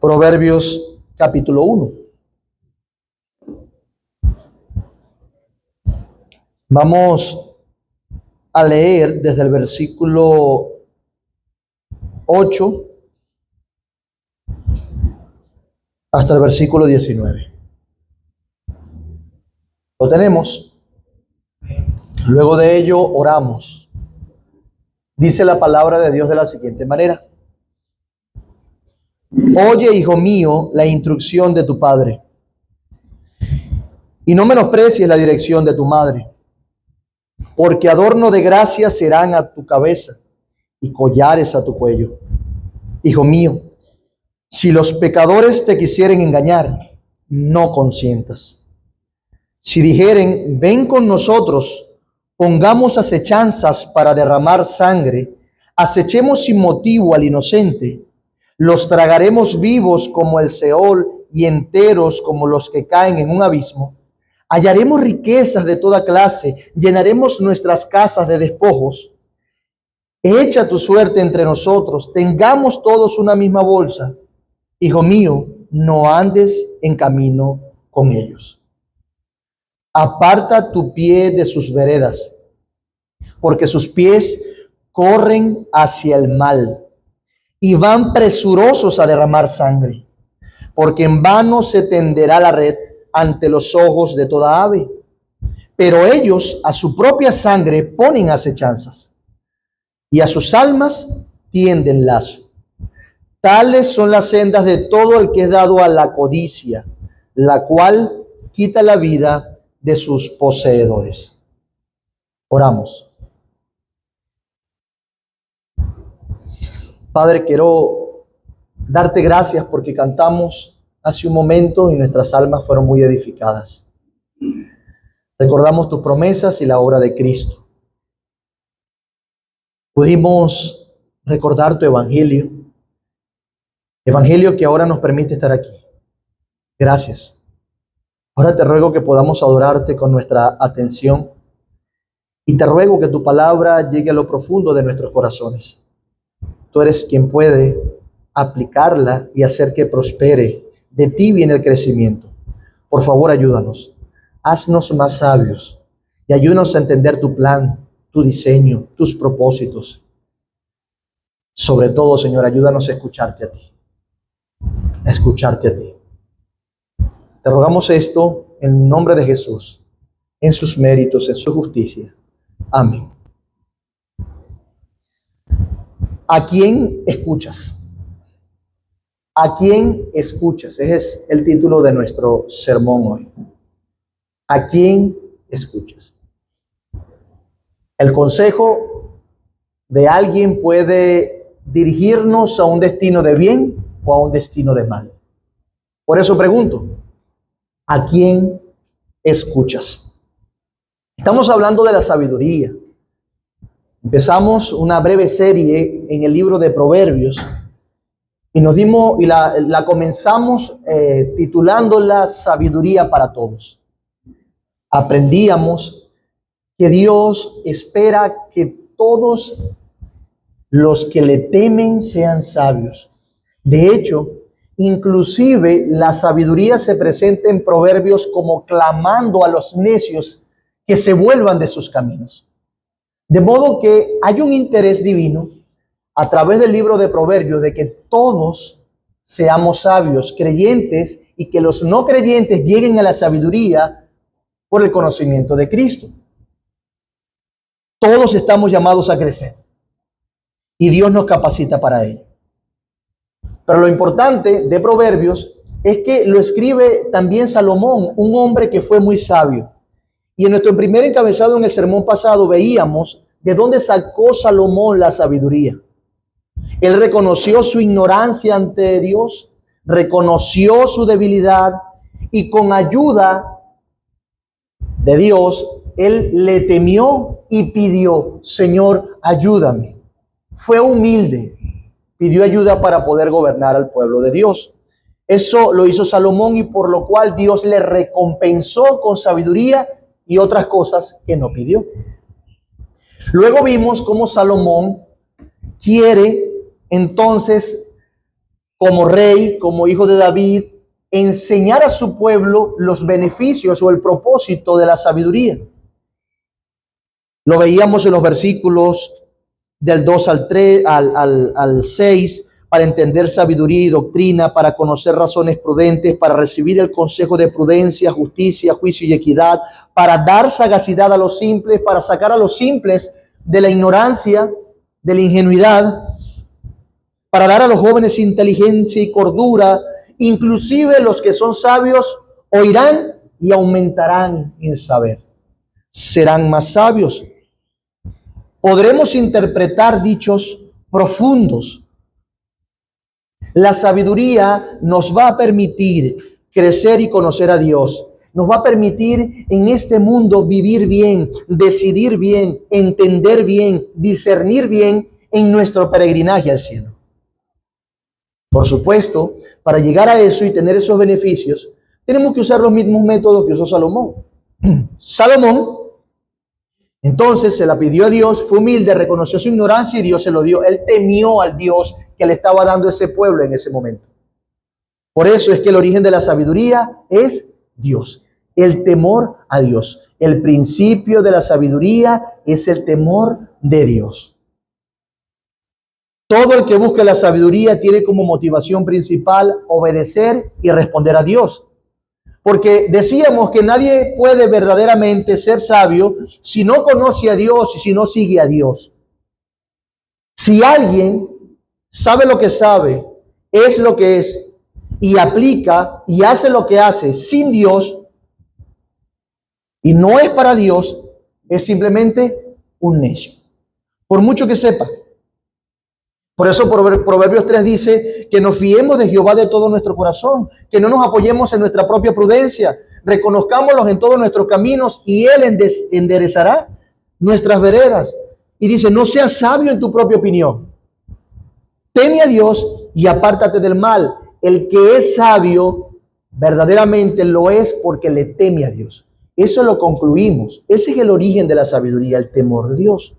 Proverbios capítulo 1. Vamos a leer desde el versículo 8 hasta el versículo 19. Lo tenemos. Luego de ello oramos. Dice la palabra de Dios de la siguiente manera: Oye, hijo mío, la instrucción de tu padre, y no menosprecies la dirección de tu madre, porque adorno de gracia serán a tu cabeza y collares a tu cuello. Hijo mío, si los pecadores te quisieren engañar, no consientas. Si dijeren, ven con nosotros, pongamos acechanzas para derramar sangre, acechemos sin motivo al inocente, los tragaremos vivos como el Seol y enteros como los que caen en un abismo. Hallaremos riquezas de toda clase, llenaremos nuestras casas de despojos. Echa tu suerte entre nosotros, tengamos todos una misma bolsa. Hijo mío, no andes en camino con ellos. Aparta tu pie de sus veredas, porque sus pies corren hacia el mal y van presurosos a derramar sangre, porque en vano se tenderá la red ante los ojos de toda ave, pero ellos a su propia sangre ponen acechanzas y a sus almas tienden lazo. Tales son las sendas de todo el que es dado a la codicia, la cual quita la vida de sus poseedores. Oramos. Padre, quiero darte gracias porque cantamos hace un momento y nuestras almas fueron muy edificadas. Recordamos tus promesas y la obra de Cristo. Pudimos recordar tu evangelio que ahora nos permite estar aquí. Gracias. Ahora te ruego que podamos adorarte con nuestra atención y te ruego que tu palabra llegue a lo profundo de nuestros corazones. Tú eres quien puede aplicarla y hacer que prospere. De ti viene el crecimiento. Por favor, ayúdanos. Haznos más sabios y ayúdanos a entender tu plan, tu diseño, tus propósitos. Sobre todo, Señor, ayúdanos a escucharte a ti. A escucharte a ti. Te rogamos esto en nombre de Jesús, en sus méritos, en su justicia. Amén. ¿A quién escuchas? ¿A quién escuchas? Ese es el título de nuestro sermón hoy. ¿A quién escuchas? El consejo de alguien puede dirigirnos a un destino de bien o a un destino de mal. Por eso pregunto, ¿a quién escuchas? Estamos hablando de la sabiduría. Empezamos una breve serie en el libro de Proverbios y la comenzamos titulándola Sabiduría para Todos. Aprendíamos que Dios espera que todos los que le temen sean sabios. De hecho, inclusive la sabiduría se presenta en Proverbios como clamando a los necios que se vuelvan de sus caminos. De modo que hay un interés divino a través del libro de Proverbios de que todos seamos sabios, creyentes, y que los no creyentes lleguen a la sabiduría por el conocimiento de Cristo. Todos estamos llamados a crecer y Dios nos capacita para ello. Pero lo importante de Proverbios es que lo escribe también Salomón, un hombre que fue muy sabio. Y en nuestro primer encabezado en el sermón pasado veíamos de dónde sacó Salomón la sabiduría. Él reconoció su ignorancia ante Dios, reconoció su debilidad y con ayuda de Dios, él le temió y pidió, Señor, ayúdame. Fue humilde, pidió ayuda para poder gobernar al pueblo de Dios. Eso lo hizo Salomón y por lo cual Dios le recompensó con sabiduría y otras cosas que no pidió. Luego vimos cómo Salomón quiere entonces como rey, como hijo de David, enseñar a su pueblo los beneficios o el propósito de la sabiduría. Lo veíamos en los versículos del 2 al 3, al 6, para entender sabiduría y doctrina, para conocer razones prudentes, para recibir el consejo de prudencia, justicia, juicio y equidad, para dar sagacidad a los simples, para sacar a los simples de la ignorancia, de la ingenuidad, para dar a los jóvenes inteligencia y cordura. Inclusive los que son sabios oirán y aumentarán en saber. Serán más sabios. Podremos interpretar dichos profundos. La sabiduría nos va a permitir crecer y conocer a Dios. Nos va a permitir en este mundo vivir bien, decidir bien, entender bien, discernir bien en nuestro peregrinaje al cielo. Por supuesto, para llegar a eso y tener esos beneficios, tenemos que usar los mismos métodos que usó Salomón. Salomón, entonces, se la pidió a Dios, fue humilde, reconoció su ignorancia y Dios se lo dio. Él temió al Dios que le estaba dando ese pueblo en ese momento. Por eso es que el origen de la sabiduría es Dios, el temor a Dios. El principio de la sabiduría es el temor de Dios. Todo el que busque la sabiduría tiene como motivación principal obedecer y responder a Dios. Porque decíamos que nadie puede verdaderamente ser sabio si no conoce a Dios y si no sigue a Dios. Si alguien sabe lo que sabe, es lo que es, y aplica y hace lo que hace sin Dios, y no es para Dios, es simplemente un necio, por mucho que sepa. Por eso Proverbios 3 dice que nos fiemos de Jehová de todo nuestro corazón, que no nos apoyemos en nuestra propia prudencia, reconozcámoslos en todos nuestros caminos y Él enderezará nuestras veredas. Y dice, no seas sabio en tu propia opinión. Teme a Dios y apártate del mal. El que es sabio verdaderamente lo es porque le teme a Dios. Eso lo concluimos. Ese es el origen de la sabiduría, el temor de Dios.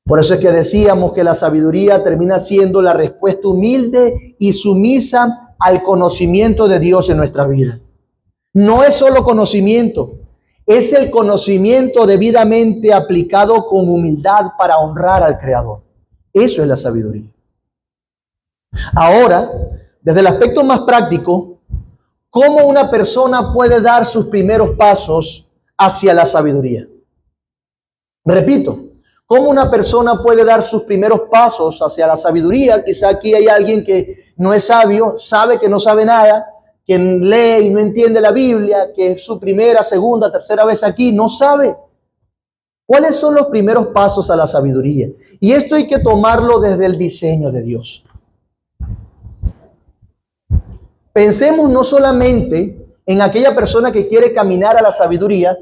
Por eso es que decíamos que la sabiduría termina siendo la respuesta humilde y sumisa al conocimiento de Dios en nuestra vida. No es solo conocimiento, es el conocimiento debidamente aplicado con humildad para honrar al Creador. Eso es la sabiduría. Ahora, desde el aspecto más práctico, ¿cómo una persona puede dar sus primeros pasos hacia la sabiduría? Repito, ¿cómo una persona puede dar sus primeros pasos hacia la sabiduría? Quizá aquí hay alguien que no es sabio, sabe que no sabe nada, que lee y no entiende la Biblia, que es su primera, segunda, tercera vez aquí, no sabe. ¿Cuáles son los primeros pasos a la sabiduría? Y esto hay que tomarlo desde el diseño de Dios. Pensemos no solamente en aquella persona que quiere caminar a la sabiduría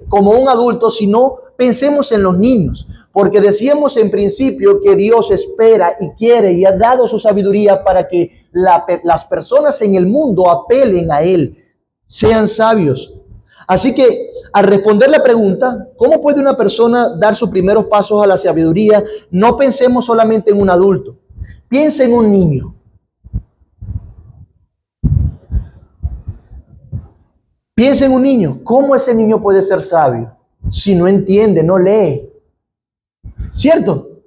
como un adulto, sino pensemos en los niños. Porque decíamos en principio que Dios espera y quiere y ha dado su sabiduría para que las personas en el mundo apelen a Él, sean sabios. Así que al responder la pregunta, ¿cómo puede una persona dar sus primeros pasos a la sabiduría? No pensemos solamente en un adulto, piensa en un niño. Piensa en un niño. ¿Cómo ese niño puede ser sabio si no entiende, no lee? ¿Cierto?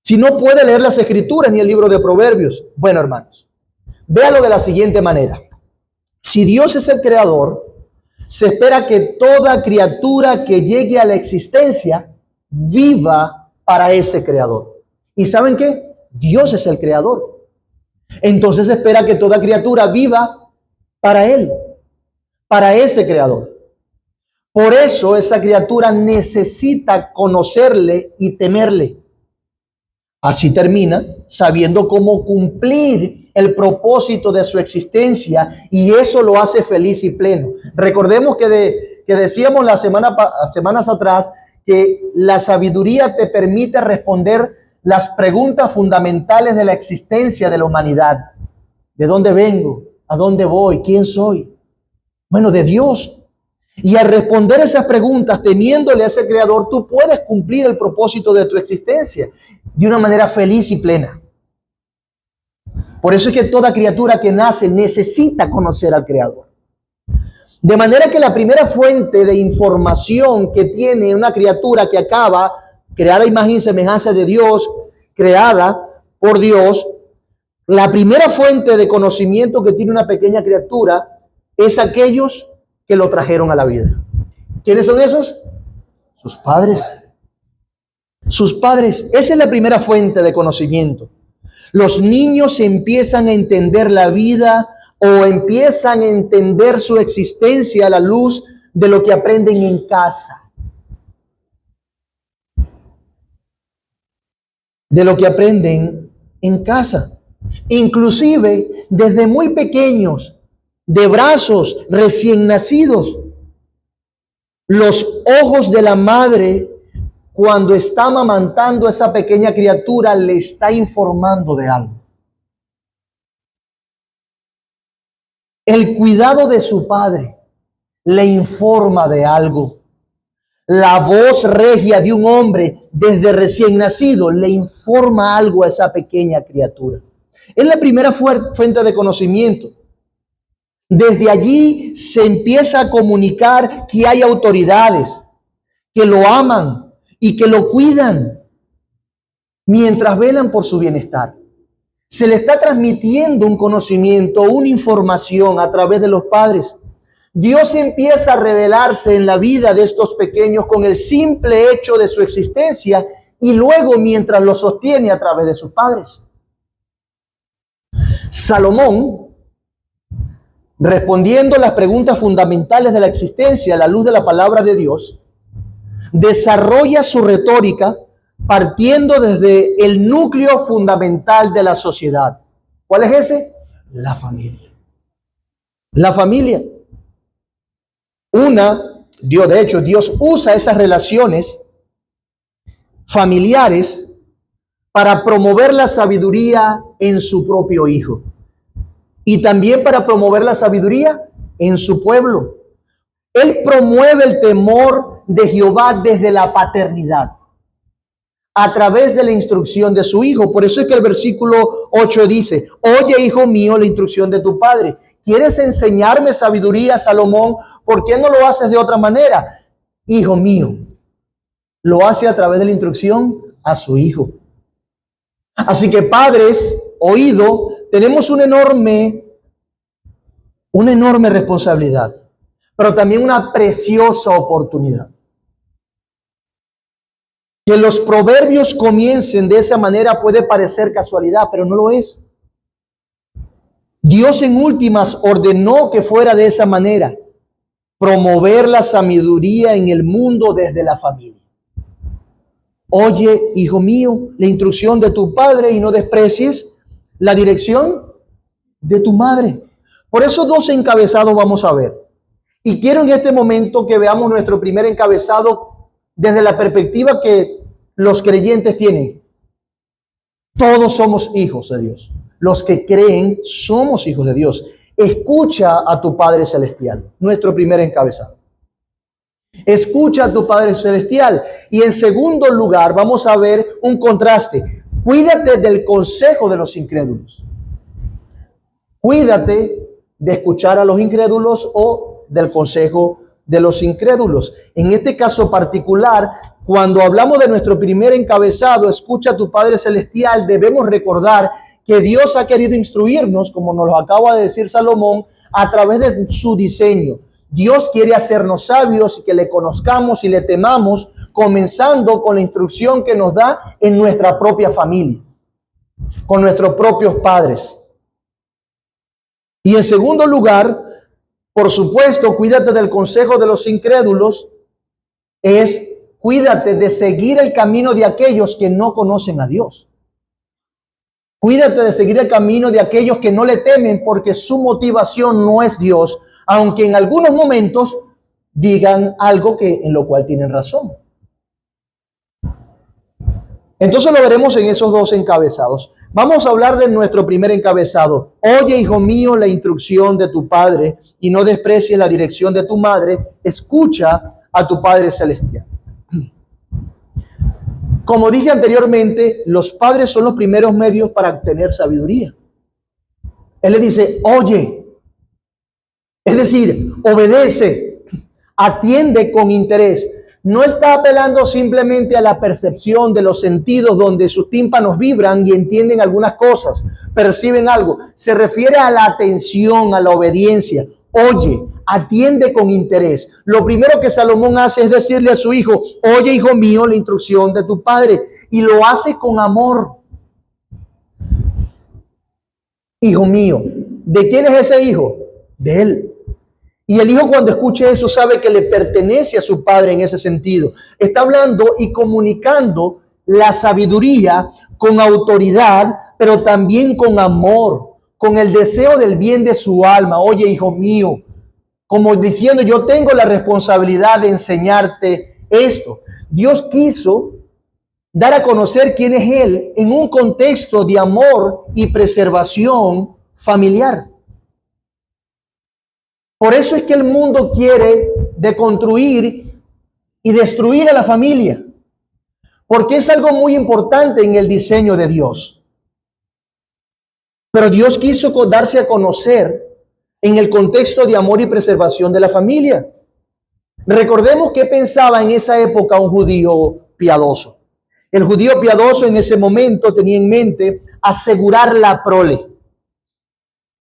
Si no puede leer las escrituras ni el libro de Proverbios. Bueno, hermanos, véalo de la siguiente manera. Si Dios es el creador, se espera que toda criatura que llegue a la existencia viva para ese creador. ¿Y saben qué? Dios es el creador. Entonces se espera que toda criatura viva para Él, para ese creador. Por eso esa criatura necesita conocerle y temerle. Así termina sabiendo cómo cumplir el propósito de su existencia y eso lo hace feliz y pleno. Recordemos que decíamos las semanas atrás que la sabiduría te permite responder las preguntas fundamentales de la existencia de la humanidad. ¿De dónde vengo? ¿A dónde voy? ¿Quién soy? Bueno, de Dios. Y al responder esas preguntas temiéndole a ese creador, tú puedes cumplir el propósito de tu existencia de una manera feliz y plena. Por eso es que toda criatura que nace necesita conocer al Creador. De manera que la primera fuente de información que tiene una criatura que acaba, creada a imagen y semejanza de Dios, creada por Dios, la primera fuente de conocimiento que tiene una pequeña criatura es aquellos que lo trajeron a la vida. ¿Quiénes son esos? Sus padres. Sus padres. Esa es la primera fuente de conocimiento. Los niños empiezan a entender la vida o empiezan a entender su existencia a la luz de lo que aprenden en casa. De lo que aprenden en casa. Inclusive desde muy pequeños, de brazos recién nacidos, los ojos de la madre, cuando está amamantando a esa pequeña criatura, le está informando de algo. El cuidado de su padre le informa de algo. La voz regia de un hombre desde recién nacido le informa algo a esa pequeña criatura. Es la primera fuente de conocimiento. Desde allí se empieza a comunicar que hay autoridades que lo aman y que lo cuidan mientras velan por su bienestar. Se le está transmitiendo un conocimiento, una información a través de los padres. Dios empieza a revelarse en la vida de estos pequeños con el simple hecho de su existencia y luego mientras lo sostiene a través de sus padres. Salomón, respondiendo las preguntas fundamentales de la existencia a la luz de la palabra de Dios, desarrolla su retórica partiendo desde el núcleo fundamental de la sociedad. ¿Cuál es ese? La familia. La familia. Dios usa esas relaciones familiares para promover la sabiduría en su propio hijo y también para promover la sabiduría en su pueblo. Él promueve el temor de Jehová desde la paternidad, a través de la instrucción de su hijo. Por eso es que el versículo 8 dice: oye, hijo mío, la instrucción de tu padre. ¿Quieres enseñarme sabiduría, Salomón? ¿Por qué no lo haces de otra manera? Hijo mío, lo hace a través de la instrucción a su hijo. Así que padres, oído, tenemos una enorme responsabilidad, pero también una preciosa oportunidad. Que los proverbios comiencen de esa manera puede parecer casualidad, pero no lo es. Dios en últimas ordenó que fuera de esa manera, promover la sabiduría en el mundo desde la familia. Oye, hijo mío, la instrucción de tu padre y no desprecies la dirección de tu madre. Por eso 2 encabezados vamos a ver. Y quiero en este momento que veamos nuestro primer encabezado desde la perspectiva que los creyentes tienen. Todos somos hijos de Dios. Los que creen somos hijos de Dios. Escucha a tu Padre Celestial. Nuestro primer encabezado. Escucha a tu Padre Celestial. Y en segundo lugar vamos a ver un contraste. Cuídate del consejo de los incrédulos. Cuídate de escuchar a los incrédulos o del consejo de los incrédulos. En este caso particular, cuando hablamos de nuestro primer encabezado, escucha a tu Padre Celestial, debemos recordar que Dios ha querido instruirnos, como nos lo acaba de decir Salomón, a través de su diseño. Dios quiere hacernos sabios y que le conozcamos y le temamos, comenzando con la instrucción que nos da en nuestra propia familia, con nuestros propios padres. Y en segundo lugar, por supuesto, cuídate del consejo de los incrédulos, cuídate de seguir el camino de aquellos que no conocen a Dios. Cuídate de seguir el camino de aquellos que no le temen porque su motivación no es Dios, aunque en algunos momentos digan algo en lo cual tienen razón. Entonces lo veremos en esos 2 encabezados. Vamos a hablar de nuestro primer encabezado. Oye, hijo mío, la instrucción de tu padre y no desprecies la dirección de tu madre. Escucha a tu Padre Celestial. Como dije anteriormente, los padres son los primeros medios para obtener sabiduría. Él le dice, oye, es decir, obedece, atiende con interés. No está apelando simplemente a la percepción de los sentidos donde sus tímpanos vibran y entienden algunas cosas, perciben algo. Se refiere a la atención, a la obediencia. Oye, atiende con interés. Lo primero que Salomón hace es decirle a su hijo, oye, hijo mío, la instrucción de tu padre. Y lo hace con amor. Hijo mío, ¿de quién es ese hijo? De él. Y el hijo cuando escuche eso sabe que le pertenece a su padre en ese sentido. Está hablando y comunicando la sabiduría con autoridad, pero también con amor, con el deseo del bien de su alma. Oye, hijo mío, como diciendo, yo tengo la responsabilidad de enseñarte esto. Dios quiso dar a conocer quién es Él en un contexto de amor y preservación familiar. Por eso es que el mundo quiere deconstruir y destruir a la familia, porque es algo muy importante en el diseño de Dios. Pero Dios quiso darse a conocer en el contexto de amor y preservación de la familia. Recordemos qué pensaba en esa época un judío piadoso. El judío piadoso en ese momento tenía en mente asegurar la prole,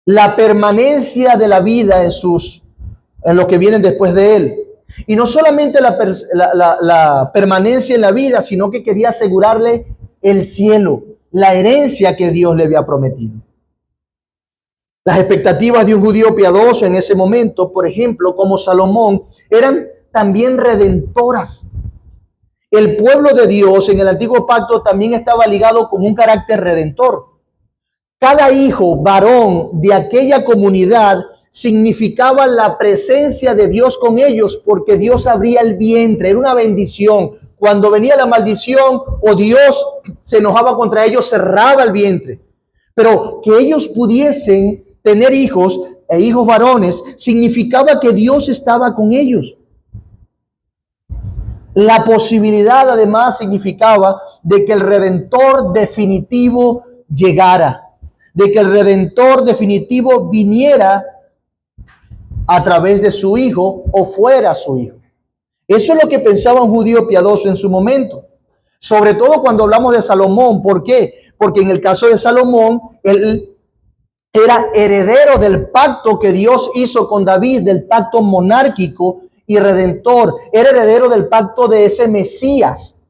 la permanencia de la vida en los que vienen después de él. Y no solamente la permanencia en la vida, sino que quería asegurarle el cielo, la herencia que Dios le había prometido. Las expectativas de un judío piadoso en ese momento, por ejemplo, como Salomón, eran también redentoras. El pueblo de Dios en el antiguo pacto también estaba ligado con un carácter redentor. Cada hijo varón de aquella comunidad significaba la presencia de Dios con ellos, porque Dios abría el vientre, era una bendición. Cuando venía la maldición o Dios se enojaba contra ellos, cerraba el vientre. Pero que ellos pudiesen tener hijos e hijos varones significaba que Dios estaba con ellos. La posibilidad además significaba de que el Redentor definitivo llegara, de que el Redentor definitivo viniera a través de su hijo o fuera su hijo. Eso es lo que pensaba un judío piadoso en su momento. Sobre todo cuando hablamos de Salomón. ¿Por qué? Porque en el caso de Salomón, él era heredero del pacto que Dios hizo con David, del pacto monárquico y redentor. Era heredero del pacto de ese Mesías,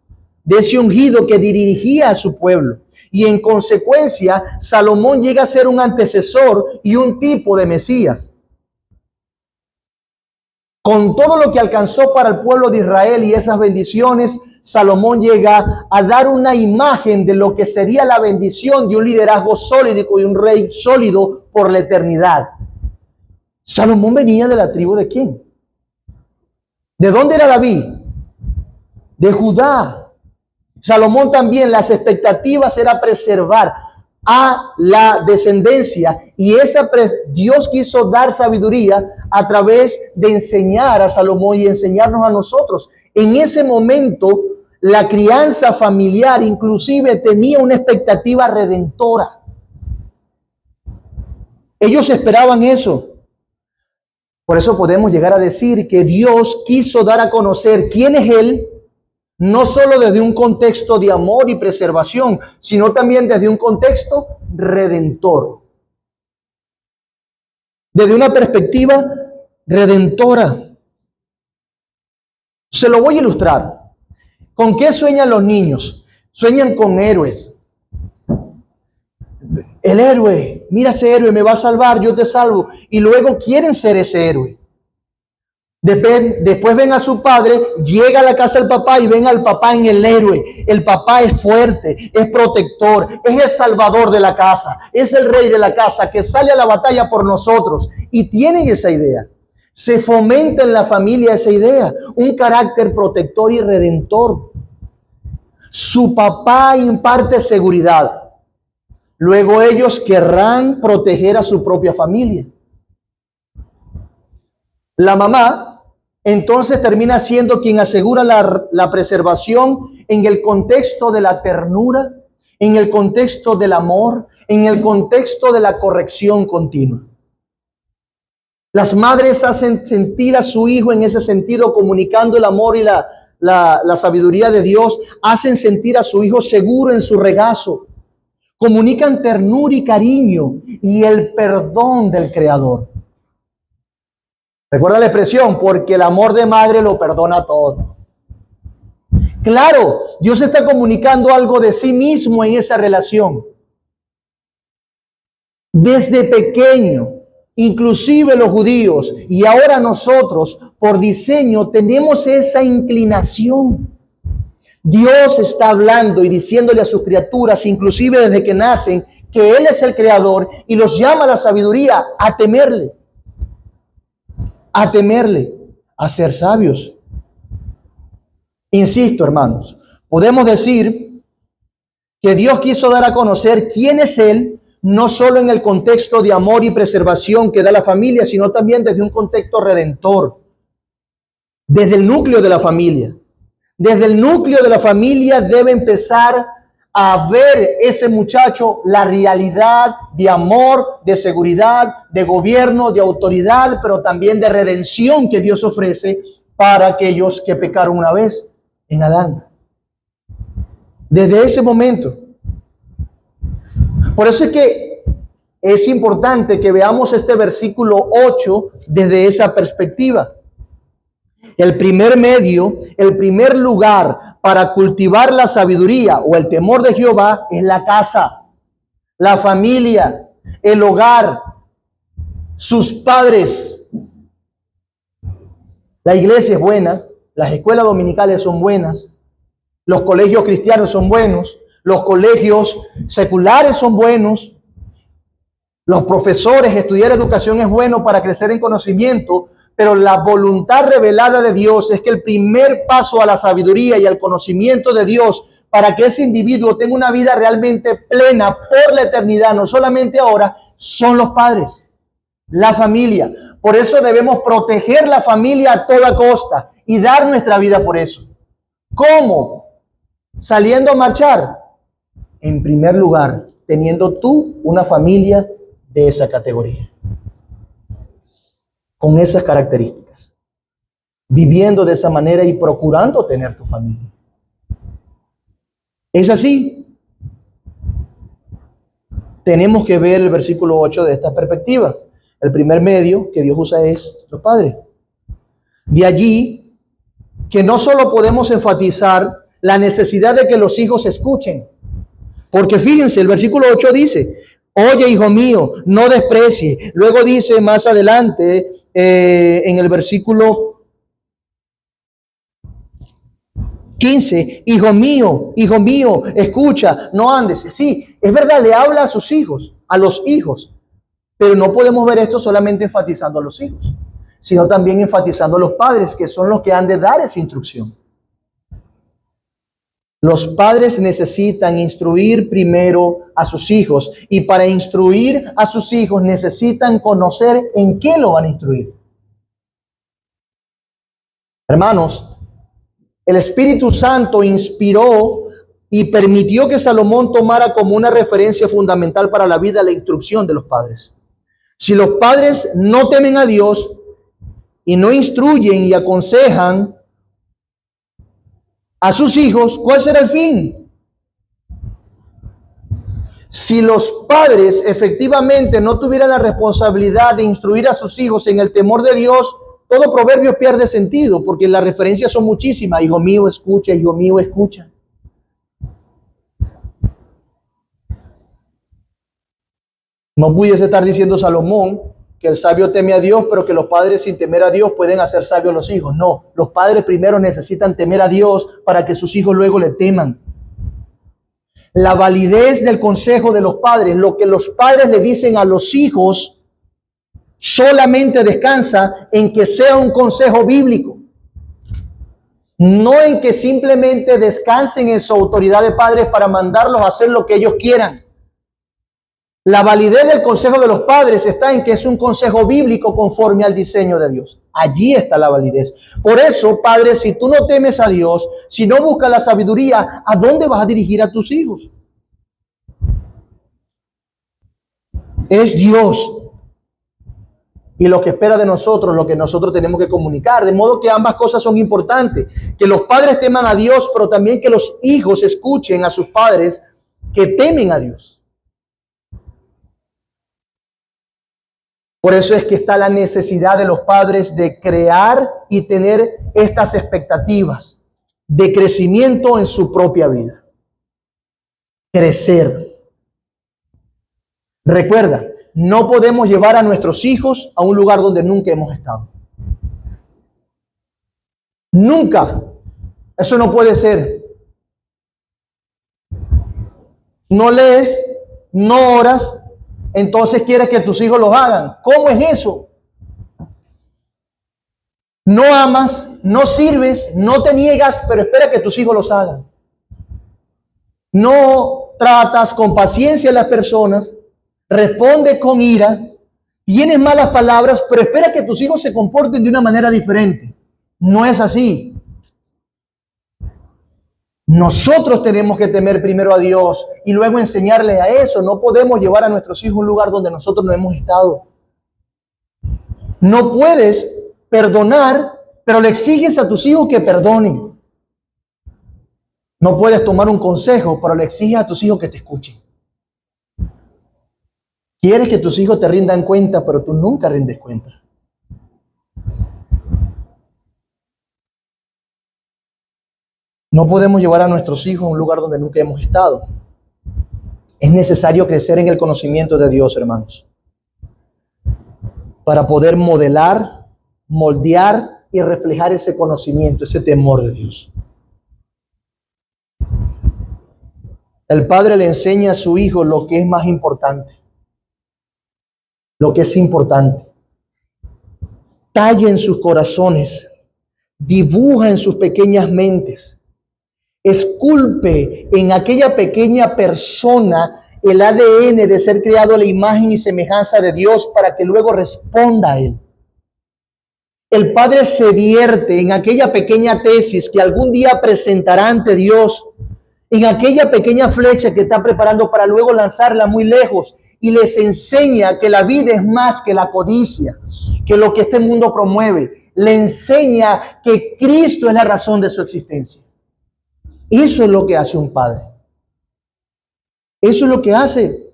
de ese ungido que dirigía a su pueblo. Y en consecuencia, Salomón llega a ser un antecesor y un tipo de Mesías. Con todo lo que alcanzó para el pueblo de Israel y esas bendiciones, Salomón llega a dar una imagen de lo que sería la bendición de un liderazgo sólido y un rey sólido por la eternidad. Salomón venía de la tribu ¿de quién? ¿De dónde era David? De Judá. Salomón también, las expectativas era preservar a la descendencia, y Dios quiso dar sabiduría a través de enseñar a Salomón y enseñarnos a nosotros. En ese momento, la crianza familiar inclusive tenía una expectativa redentora. Ellos esperaban eso. Por eso podemos llegar a decir que Dios quiso dar a conocer quién es Él, no solo desde un contexto de amor y preservación, sino también desde un contexto redentor. Desde una perspectiva redentora. Se lo voy a ilustrar. ¿Con qué sueñan los niños? Sueñan con héroes. El héroe, mira ese héroe, me va a salvar, yo te salvo. Y luego quieren ser ese héroe. Después ven a su padre, llega a la casa del papá y ven al papá en el héroe. El papá es fuerte, es protector, es el salvador de la casa, es el rey de la casa que sale a la batalla por nosotros. Y tienen esa idea. Se fomenta en la familia esa idea, un carácter protector y redentor. Su papá imparte seguridad. Luego ellos querrán proteger a su propia familia. La mamá entonces termina siendo quien asegura la preservación en el contexto de la ternura, en el contexto del amor, en el contexto de la corrección continua. Las madres hacen sentir a su hijo en ese sentido, comunicando el amor y la sabiduría de Dios, hacen sentir a su hijo seguro en su regazo, comunican ternura y cariño y el perdón del Creador. Recuerda la expresión, porque el amor de madre lo perdona todo. Claro, Dios está comunicando algo de sí mismo en esa relación. Desde pequeño, inclusive los judíos y ahora nosotros, por diseño, tenemos esa inclinación. Dios está hablando y diciéndole a sus criaturas, inclusive desde que nacen, que Él es el creador y los llama a la sabiduría, a temerle, a ser sabios. Insisto, hermanos, podemos decir que Dios quiso dar a conocer quién es Él, no solo en el contexto de amor y preservación que da la familia, sino también desde un contexto redentor, desde el núcleo de la familia. Desde el núcleo de la familia debe empezar a ver ese muchacho la realidad de amor, de seguridad, de gobierno, de autoridad, pero también de redención que Dios ofrece para aquellos que pecaron una vez en Adán. Desde ese momento. Por eso es que es importante que veamos este versículo 8 desde esa perspectiva. El primer medio, el primer lugar para cultivar la sabiduría o el temor de Jehová es la casa, la familia, el hogar, sus padres. La iglesia es buena, las escuelas dominicales son buenas, los colegios cristianos son buenos, los colegios seculares son buenos, los profesores, estudiar educación es bueno para crecer en conocimiento, pero la voluntad revelada de Dios es que el primer paso a la sabiduría y al conocimiento de Dios para que ese individuo tenga una vida realmente plena por la eternidad, no solamente ahora, son los padres, la familia. Por eso debemos proteger la familia a toda costa y dar nuestra vida por eso. ¿Cómo? Saliendo a marchar. En primer lugar, teniendo tú una familia de esa categoría, con esas características, viviendo de esa manera y procurando tener tu familia. Es así. Tenemos que ver el versículo 8 de esta perspectiva. El primer medio que Dios usa es los padres. De allí que no solo podemos enfatizar la necesidad de que los hijos escuchen, porque fíjense, el versículo 8 dice, oye, hijo mío, no desprecie. Luego dice más adelante, en el versículo 15, hijo mío, escucha, no andes. Sí, es verdad, le habla a sus hijos, a los hijos, pero no podemos ver esto solamente enfatizando a los hijos, sino también enfatizando a los padres, que son los que han de dar esa instrucción. Los padres necesitan instruir primero a sus hijos, y para instruir a sus hijos necesitan conocer en qué lo van a instruir. Hermanos, el Espíritu Santo inspiró y permitió que Salomón tomara como una referencia fundamental para la vida la instrucción de los padres. Si los padres no temen a Dios y no instruyen y aconsejan a sus hijos, ¿cuál será el fin? Si los padres efectivamente no tuvieran la responsabilidad de instruir a sus hijos en el temor de Dios, todo proverbio pierde sentido, porque las referencias son muchísimas. Hijo mío, escucha, hijo mío, escucha. No pudiese estar diciendo Salomón que el sabio teme a Dios, pero que los padres sin temer a Dios pueden hacer sabios a los hijos. No, los padres primero necesitan temer a Dios para que sus hijos luego le teman. La validez del consejo de los padres, lo que los padres le dicen a los hijos, solamente descansa en que sea un consejo bíblico, no en que simplemente descansen en su autoridad de padres para mandarlos a hacer lo que ellos quieran. La validez del consejo de los padres está en que es un consejo bíblico conforme al diseño de Dios. Allí está la validez. Por eso, padre, si tú no temes a Dios, si no buscas la sabiduría, ¿a dónde vas a dirigir a tus hijos? Es Dios. Y lo que espera de nosotros, lo que nosotros tenemos que comunicar. De modo que ambas cosas son importantes. Que los padres teman a Dios, pero también que los hijos escuchen a sus padres que temen a Dios. Por eso es que está la necesidad de los padres de crear y tener estas expectativas de crecimiento en su propia vida. Crecer. Recuerda, no podemos llevar a nuestros hijos a un lugar donde nunca hemos estado. Nunca. Eso no puede ser. No lees, no oras, entonces quieres que tus hijos los hagan. ¿Cómo es eso? No amas, no sirves, no te niegas, pero espera que tus hijos los hagan. No tratas con paciencia a las personas, responde con ira, tienes malas palabras, pero espera que tus hijos se comporten de una manera diferente. No es así. Nosotros tenemos que temer primero a Dios y luego enseñarle a eso. No podemos llevar a nuestros hijos a un lugar donde nosotros no hemos estado. No puedes perdonar, pero le exiges a tus hijos que perdonen. No puedes tomar un consejo, pero le exiges a tus hijos que te escuchen. Quieres que tus hijos te rindan cuenta, pero tú nunca rindes cuenta. No podemos llevar a nuestros hijos a un lugar donde nunca hemos estado. Es necesario crecer en el conocimiento de Dios, hermanos, para poder modelar, moldear y reflejar ese conocimiento, ese temor de Dios. El padre le enseña a su hijo lo que es más importante, lo que es importante. Talla en sus corazones, dibuja en sus pequeñas mentes. Esculpe en aquella pequeña persona el ADN de ser creado a la imagen y semejanza de Dios para que luego responda a Él. El Padre se vierte en aquella pequeña tesis que algún día presentará ante Dios, en aquella pequeña flecha que está preparando para luego lanzarla muy lejos, y les enseña que la vida es más que la codicia, que lo que este mundo promueve. Le enseña que Cristo es la razón de su existencia. Eso es lo que hace un padre. Eso es lo que hace.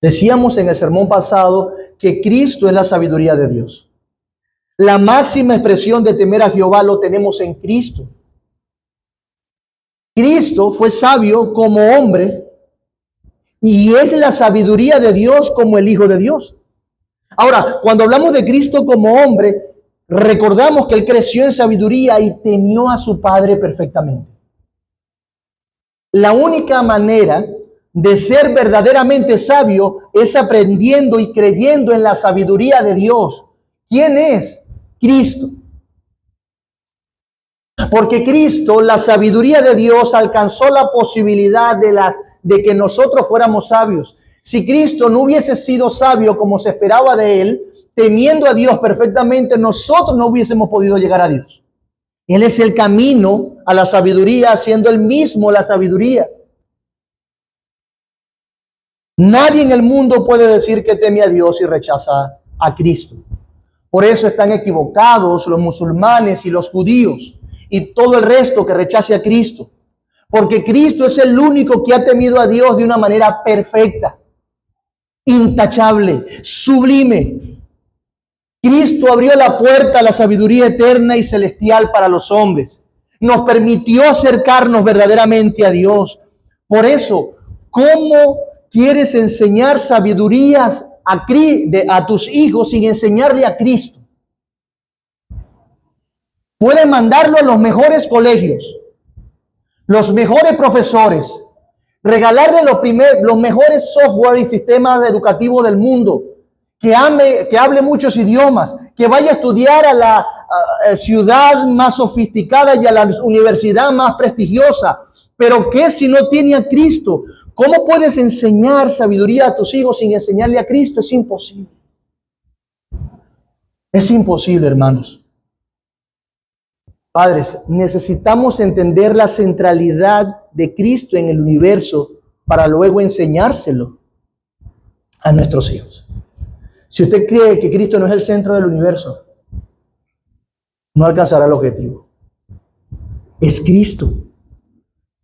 Decíamos en el sermón pasado que Cristo es la sabiduría de Dios. La máxima expresión de temer a Jehová lo tenemos en Cristo. Cristo fue sabio como hombre y es la sabiduría de Dios como el Hijo de Dios. Ahora, cuando hablamos de Cristo como hombre, recordamos que Él creció en sabiduría y temió a su Padre perfectamente. La única manera de ser verdaderamente sabio es aprendiendo y creyendo en la sabiduría de Dios. ¿Quién es? Cristo. Porque Cristo, la sabiduría de Dios, alcanzó la posibilidad de que nosotros fuéramos sabios. Si Cristo no hubiese sido sabio como se esperaba de Él, temiendo a Dios perfectamente, nosotros no hubiésemos podido llegar a Dios. Él es el camino a la sabiduría, siendo Él mismo la sabiduría. Nadie en el mundo puede decir que teme a Dios y rechaza a Cristo. Por eso están equivocados los musulmanes y los judíos y todo el resto que rechace a Cristo. Porque Cristo es el único que ha temido a Dios de una manera perfecta, intachable, sublime. Cristo abrió la puerta a la sabiduría eterna y celestial para los hombres. Nos permitió acercarnos verdaderamente a Dios. Por eso, ¿cómo quieres enseñar sabidurías a tus hijos sin enseñarle a Cristo? Puedes mandarlo a los mejores colegios, los mejores profesores, regalarle los mejores software y sistemas educativos del mundo, que hable muchos idiomas, que vaya a estudiar a la ciudad más sofisticada y a la universidad más prestigiosa. Pero ¿qué si no tiene a Cristo? ¿Cómo puedes enseñar sabiduría a tus hijos sin enseñarle a Cristo? Es imposible. Es imposible, hermanos. Padres, necesitamos entender la centralidad de Cristo en el universo para luego enseñárselo a nuestros hijos. Si usted cree que Cristo no es el centro del universo, no alcanzará el objetivo. Es Cristo.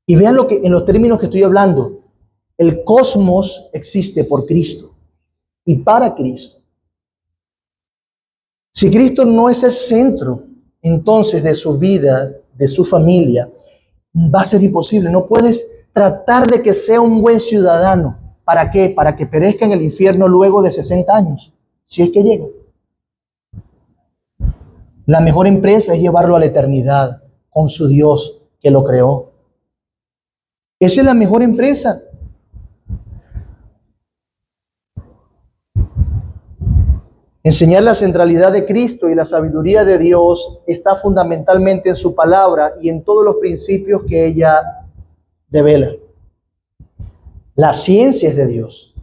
Y vean lo que, en los términos que estoy hablando, el cosmos existe por Cristo y para Cristo. Si Cristo no es el centro, entonces de su vida, de su familia, va a ser imposible. No puedes tratar de que sea un buen ciudadano. ¿Para qué? Para que perezca en el infierno luego de 60 años, si es que llega. La mejor empresa es llevarlo a la eternidad con su Dios que lo creó. Esa es la mejor empresa. Enseñar la centralidad de Cristo y la sabiduría de Dios está fundamentalmente en su palabra y en todos los principios que ella devela. La ciencia es de Dios.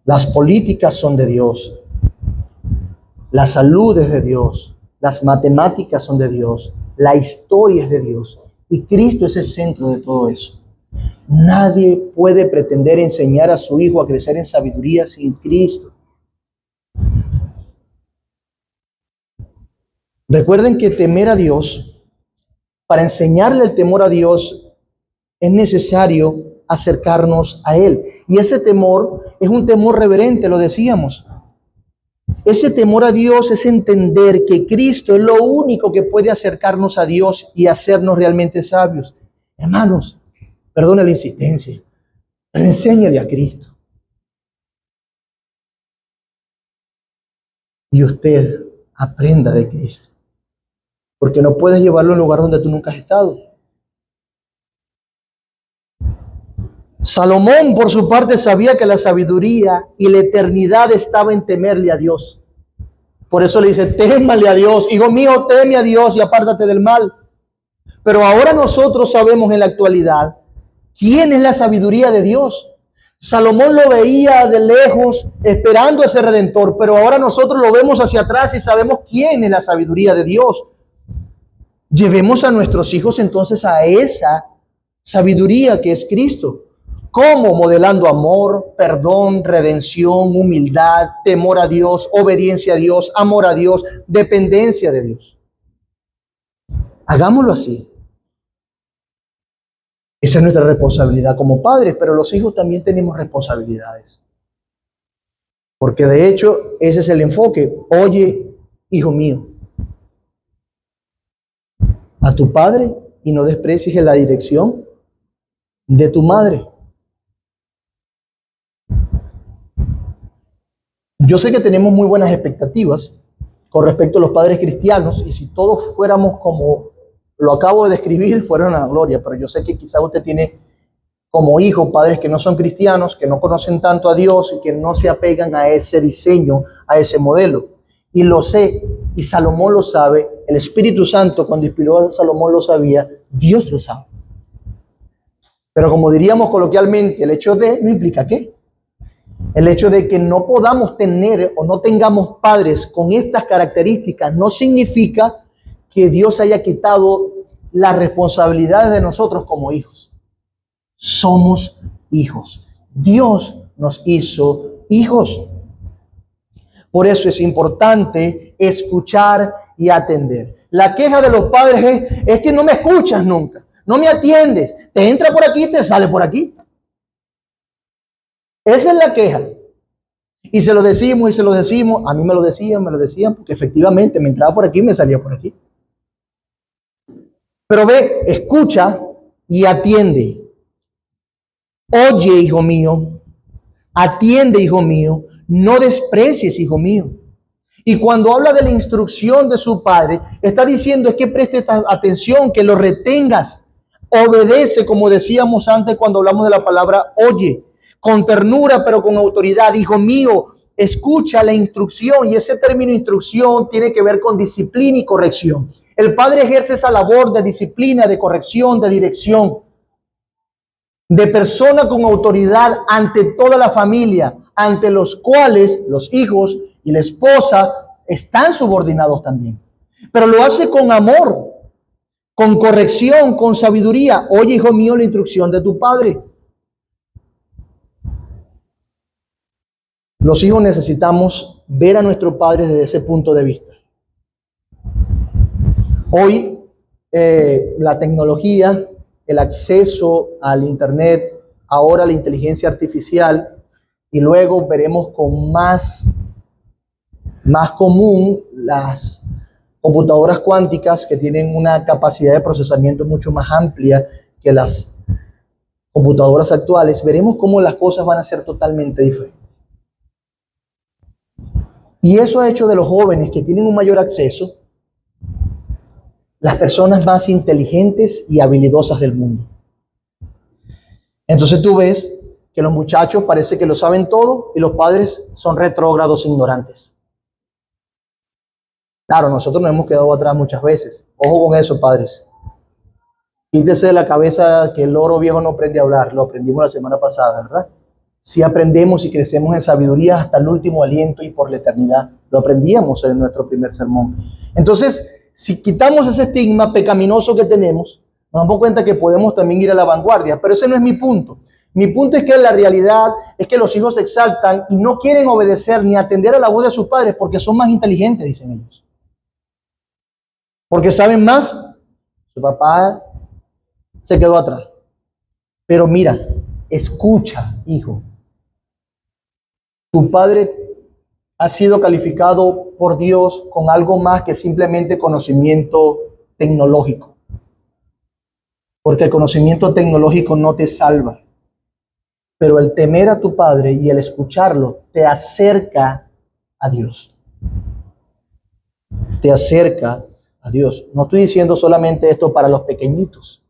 Las políticas son de Dios. La salud es de Dios. Las matemáticas son de Dios. La historia es de Dios. Y Cristo es el centro de todo eso. Nadie puede pretender enseñar a su hijo a crecer en sabiduría sin Cristo. Recuerden que temer a Dios, para enseñarle el temor a Dios, es necesario acercarnos a Él. Y ese temor es un temor reverente, lo decíamos. Ese temor a Dios es entender que Cristo es lo único que puede acercarnos a Dios y hacernos realmente sabios. Hermanos, perdone la insistencia, pero enséñale a Cristo. Y usted aprenda de Cristo. Porque no puedes llevarlo a un lugar donde tú nunca has estado. Salomón, por su parte, sabía que la sabiduría y la eternidad estaba en temerle a Dios. Por eso le dice, témale a Dios. Hijo mío, teme a Dios y apártate del mal. Pero ahora nosotros sabemos en la actualidad quién es la sabiduría de Dios. Salomón lo veía de lejos esperando a ese Redentor, pero ahora nosotros lo vemos hacia atrás y sabemos quién es la sabiduría de Dios. Llevemos a nuestros hijos entonces a esa sabiduría que es Cristo. ¿Cómo? Modelando amor, perdón, redención, humildad, temor a Dios, obediencia a Dios, amor a Dios, dependencia de Dios. Hagámoslo así. Esa es nuestra responsabilidad como padres, pero los hijos también tenemos responsabilidades. Porque de hecho, ese es el enfoque. Oye, hijo mío, a tu padre y no desprecies la dirección de tu madre. Yo sé que tenemos muy buenas expectativas con respecto a los padres cristianos y si todos fuéramos como lo acabo de describir, fuera una gloria, pero yo sé que quizás usted tiene como hijo padres que no son cristianos, que no conocen tanto a Dios y que no se apegan a ese diseño, a ese modelo. Y lo sé, y Salomón lo sabe, el Espíritu Santo cuando inspiró a Salomón lo sabía, Dios lo sabe. Pero como diríamos coloquialmente, el hecho de no implica qué. El hecho de que no podamos tener o no tengamos padres con estas características no significa que Dios haya quitado las responsabilidades de nosotros como hijos. Somos hijos. Dios nos hizo hijos. Por eso es importante escuchar y atender. La queja de los padres es que no me escuchas nunca, no me atiendes, te entra por aquí y te sale por aquí. Esa es la queja. Y se lo decimos y se lo decimos. A mí me lo decían, porque efectivamente me entraba por aquí y me salía por aquí. Pero ve, escucha y atiende. Oye, hijo mío, atiende, hijo mío, no desprecies, hijo mío. Y cuando habla de la instrucción de su padre, está diciendo es que prestes atención, que lo retengas. Obedece, como decíamos antes cuando hablamos de la palabra oye, con ternura pero con autoridad. Hijo mío, escucha la instrucción, y ese término instrucción tiene que ver con disciplina y corrección. El padre ejerce esa labor de disciplina, de corrección, de dirección, de persona con autoridad ante toda la familia, ante los cuales los hijos y la esposa están subordinados también. Pero lo hace con amor, con corrección, con sabiduría. Oye, hijo mío, la instrucción de tu padre. Los hijos necesitamos ver a nuestros padres desde ese punto de vista. Hoy, la tecnología, el acceso al Internet, ahora la inteligencia artificial, y luego veremos con más común las computadoras cuánticas que tienen una capacidad de procesamiento mucho más amplia que las computadoras actuales. Veremos cómo las cosas van a ser totalmente diferentes. Y eso ha hecho de los jóvenes que tienen un mayor acceso las personas más inteligentes y habilidosas del mundo. Entonces tú ves que los muchachos parece que lo saben todo y los padres son retrógrados e ignorantes. Claro, nosotros nos hemos quedado atrás muchas veces. Ojo con eso, padres. Quítese de la cabeza que el loro viejo no aprende a hablar. Lo aprendimos la semana pasada, ¿verdad? Si aprendemos y crecemos en sabiduría hasta el último aliento y por la eternidad. Lo aprendíamos en nuestro primer sermón. Entonces, si quitamos ese estigma pecaminoso que tenemos, nos damos cuenta que podemos también ir a la vanguardia. Pero ese no es mi punto. Mi punto es que la realidad es que los hijos se exaltan y no quieren obedecer ni atender a la voz de sus padres porque son más inteligentes, dicen ellos. Porque saben más. Su papá se quedó atrás. Pero mira, escucha, hijo. Tu padre ha sido calificado por Dios con algo más que simplemente conocimiento tecnológico. Porque el conocimiento tecnológico no te salva. Pero el temer a tu padre y el escucharlo te acerca a Dios. Te acerca a Dios. No estoy diciendo solamente esto para los pequeñitos,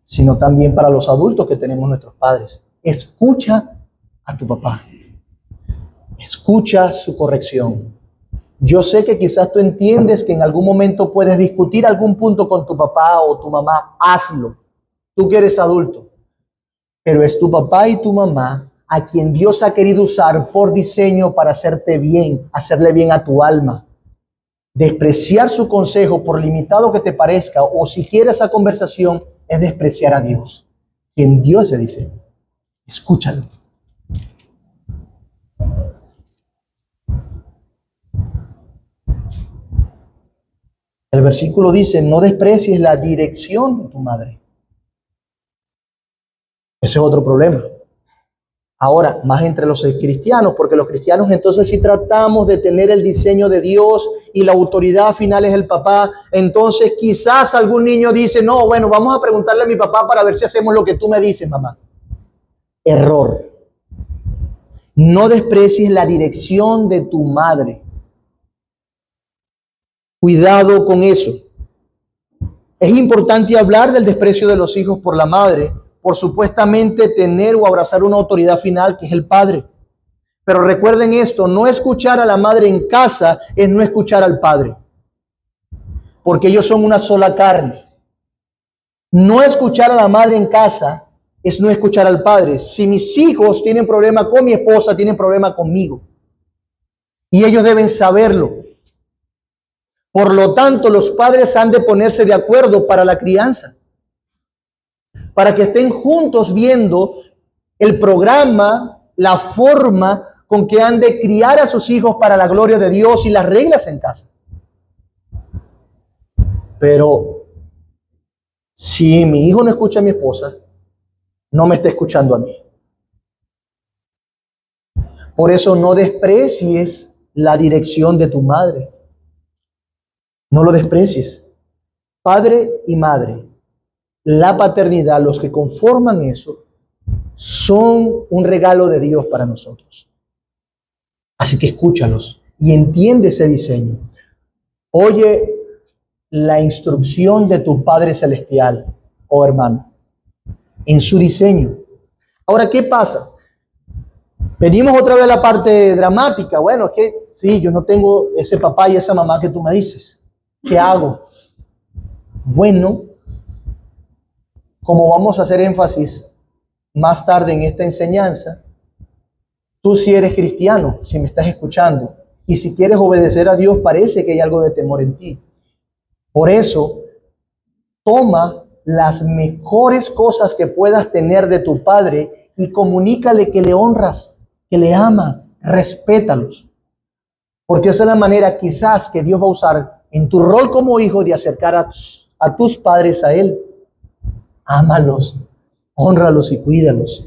sino también para los adultos que tenemos nuestros padres. Escucha a tu papá. Escucha su corrección. Yo sé que quizás tú entiendes que en algún momento puedes discutir algún punto con tu papá o tu mamá. Hazlo. Tú que eres adulto. Pero es tu papá y tu mamá a quien Dios ha querido usar por diseño para hacerte bien, hacerle bien a tu alma. Despreciar su consejo, por limitado que te parezca, o siquiera esa conversación, es despreciar a Dios, quien dio ese diseño. Escúchalo. El versículo dice, no desprecies la dirección de tu madre. Ese es otro problema. Ahora, más entre los cristianos, porque los cristianos entonces si tratamos de tener el diseño de Dios y la autoridad final es el papá, entonces quizás algún niño dice, no, bueno, vamos a preguntarle a mi papá para ver si hacemos lo que tú me dices, mamá. Error. No desprecies la dirección de tu madre. Cuidado con eso. Es importante hablar del desprecio de los hijos por la madre, por supuestamente tener o abrazar una autoridad final que es el padre. Pero recuerden esto, no escuchar a la madre en casa es no escuchar al padre, porque ellos son una sola carne. No escuchar a la madre en casa es no escuchar al padre. Si mis hijos tienen problema con mi esposa, tienen problema conmigo. Y ellos deben saberlo. Por lo tanto, los padres han de ponerse de acuerdo para la crianza, para que estén juntos viendo el programa, la forma con que han de criar a sus hijos para la gloria de Dios y las reglas en casa. Pero si mi hijo no escucha a mi esposa, no me está escuchando a mí. Por eso no desprecies la dirección de tu madre. No lo desprecies. Padre y madre, la paternidad, los que conforman eso, son un regalo de Dios para nosotros. Así que escúchalos y entiende ese diseño. Oye la instrucción de tu Padre Celestial, oh hermano, en su diseño. Ahora, ¿qué pasa? Venimos otra vez a la parte dramática. Bueno, es que sí, yo no tengo ese papá y esa mamá que tú me dices. ¿Qué hago? Bueno, como vamos a hacer énfasis más tarde en esta enseñanza, tú si eres cristiano, si me estás escuchando, y si quieres obedecer a Dios, parece que hay algo de temor en ti. Por eso, toma las mejores cosas que puedas tener de tu padre y comunícale que le honras, que le amas, respétalos. Porque esa es la manera quizás que Dios va a usar en tu rol como hijo de acercar a tus padres a Él. Ámalos, hónralos y cuídalos.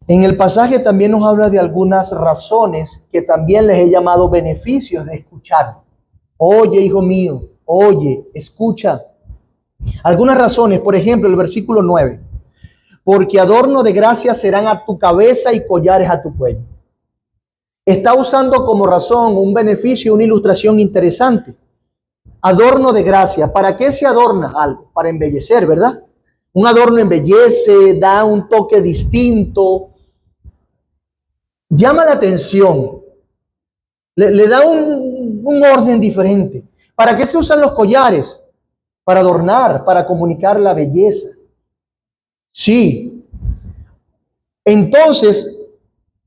En el pasaje también nos habla de algunas razones que también les he llamado beneficios de escuchar. Oye, hijo mío, oye, escucha. Algunas razones, por ejemplo, el versículo 9. Porque adorno de gracia serán a tu cabeza y collares a tu cuello. Está usando como razón un beneficio, una ilustración interesante. Adorno de gracia. ¿Para qué se adorna algo? Para embellecer, ¿verdad? Un adorno embellece, da un toque distinto, llama la atención, le da un orden diferente. ¿Para qué se usan los collares? Para adornar, para comunicar la belleza. Sí. Entonces,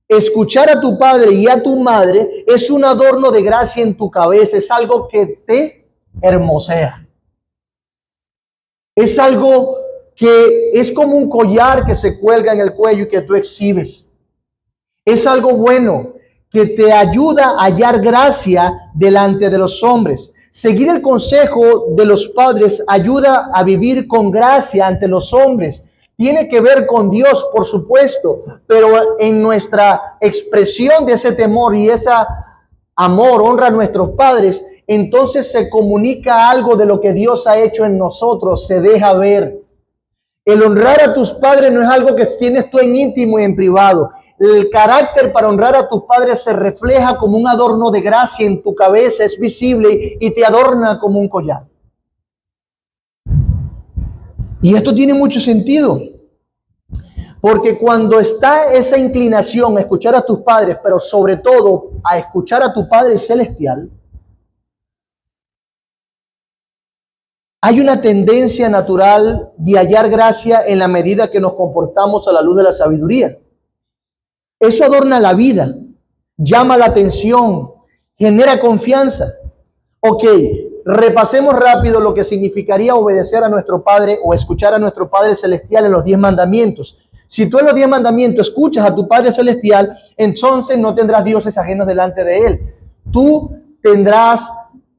escuchar a tu padre y a tu madre es un adorno de gracia en tu cabeza, es algo que te hermosea. Es algo que es como un collar que se cuelga en el cuello y que tú exhibes. Es algo bueno que te ayuda a hallar gracia delante de los hombres. Seguir el consejo de los padres ayuda a vivir con gracia ante los hombres. Tiene que ver con Dios, por supuesto, pero en nuestra expresión de ese temor y ese amor, honra a nuestros padres, entonces se comunica algo de lo que Dios ha hecho en nosotros, se deja ver. El honrar a tus padres no es algo que tienes tú en íntimo y en privado. El carácter para honrar a tus padres se refleja como un adorno de gracia en tu cabeza, es visible y te adorna como un collar. Y esto tiene mucho sentido, porque cuando está esa inclinación a escuchar a tus padres, pero sobre todo a escuchar a tu Padre Celestial, hay una tendencia natural de hallar gracia en la medida que nos comportamos a la luz de la sabiduría. Eso adorna la vida, llama la atención, genera confianza. Ok, repasemos rápido lo que significaría obedecer a nuestro Padre o escuchar a nuestro Padre Celestial en los 10 mandamientos. Si tú en los 10 mandamientos escuchas a tu Padre Celestial, entonces no tendrás dioses ajenos delante de Él. Tú tendrás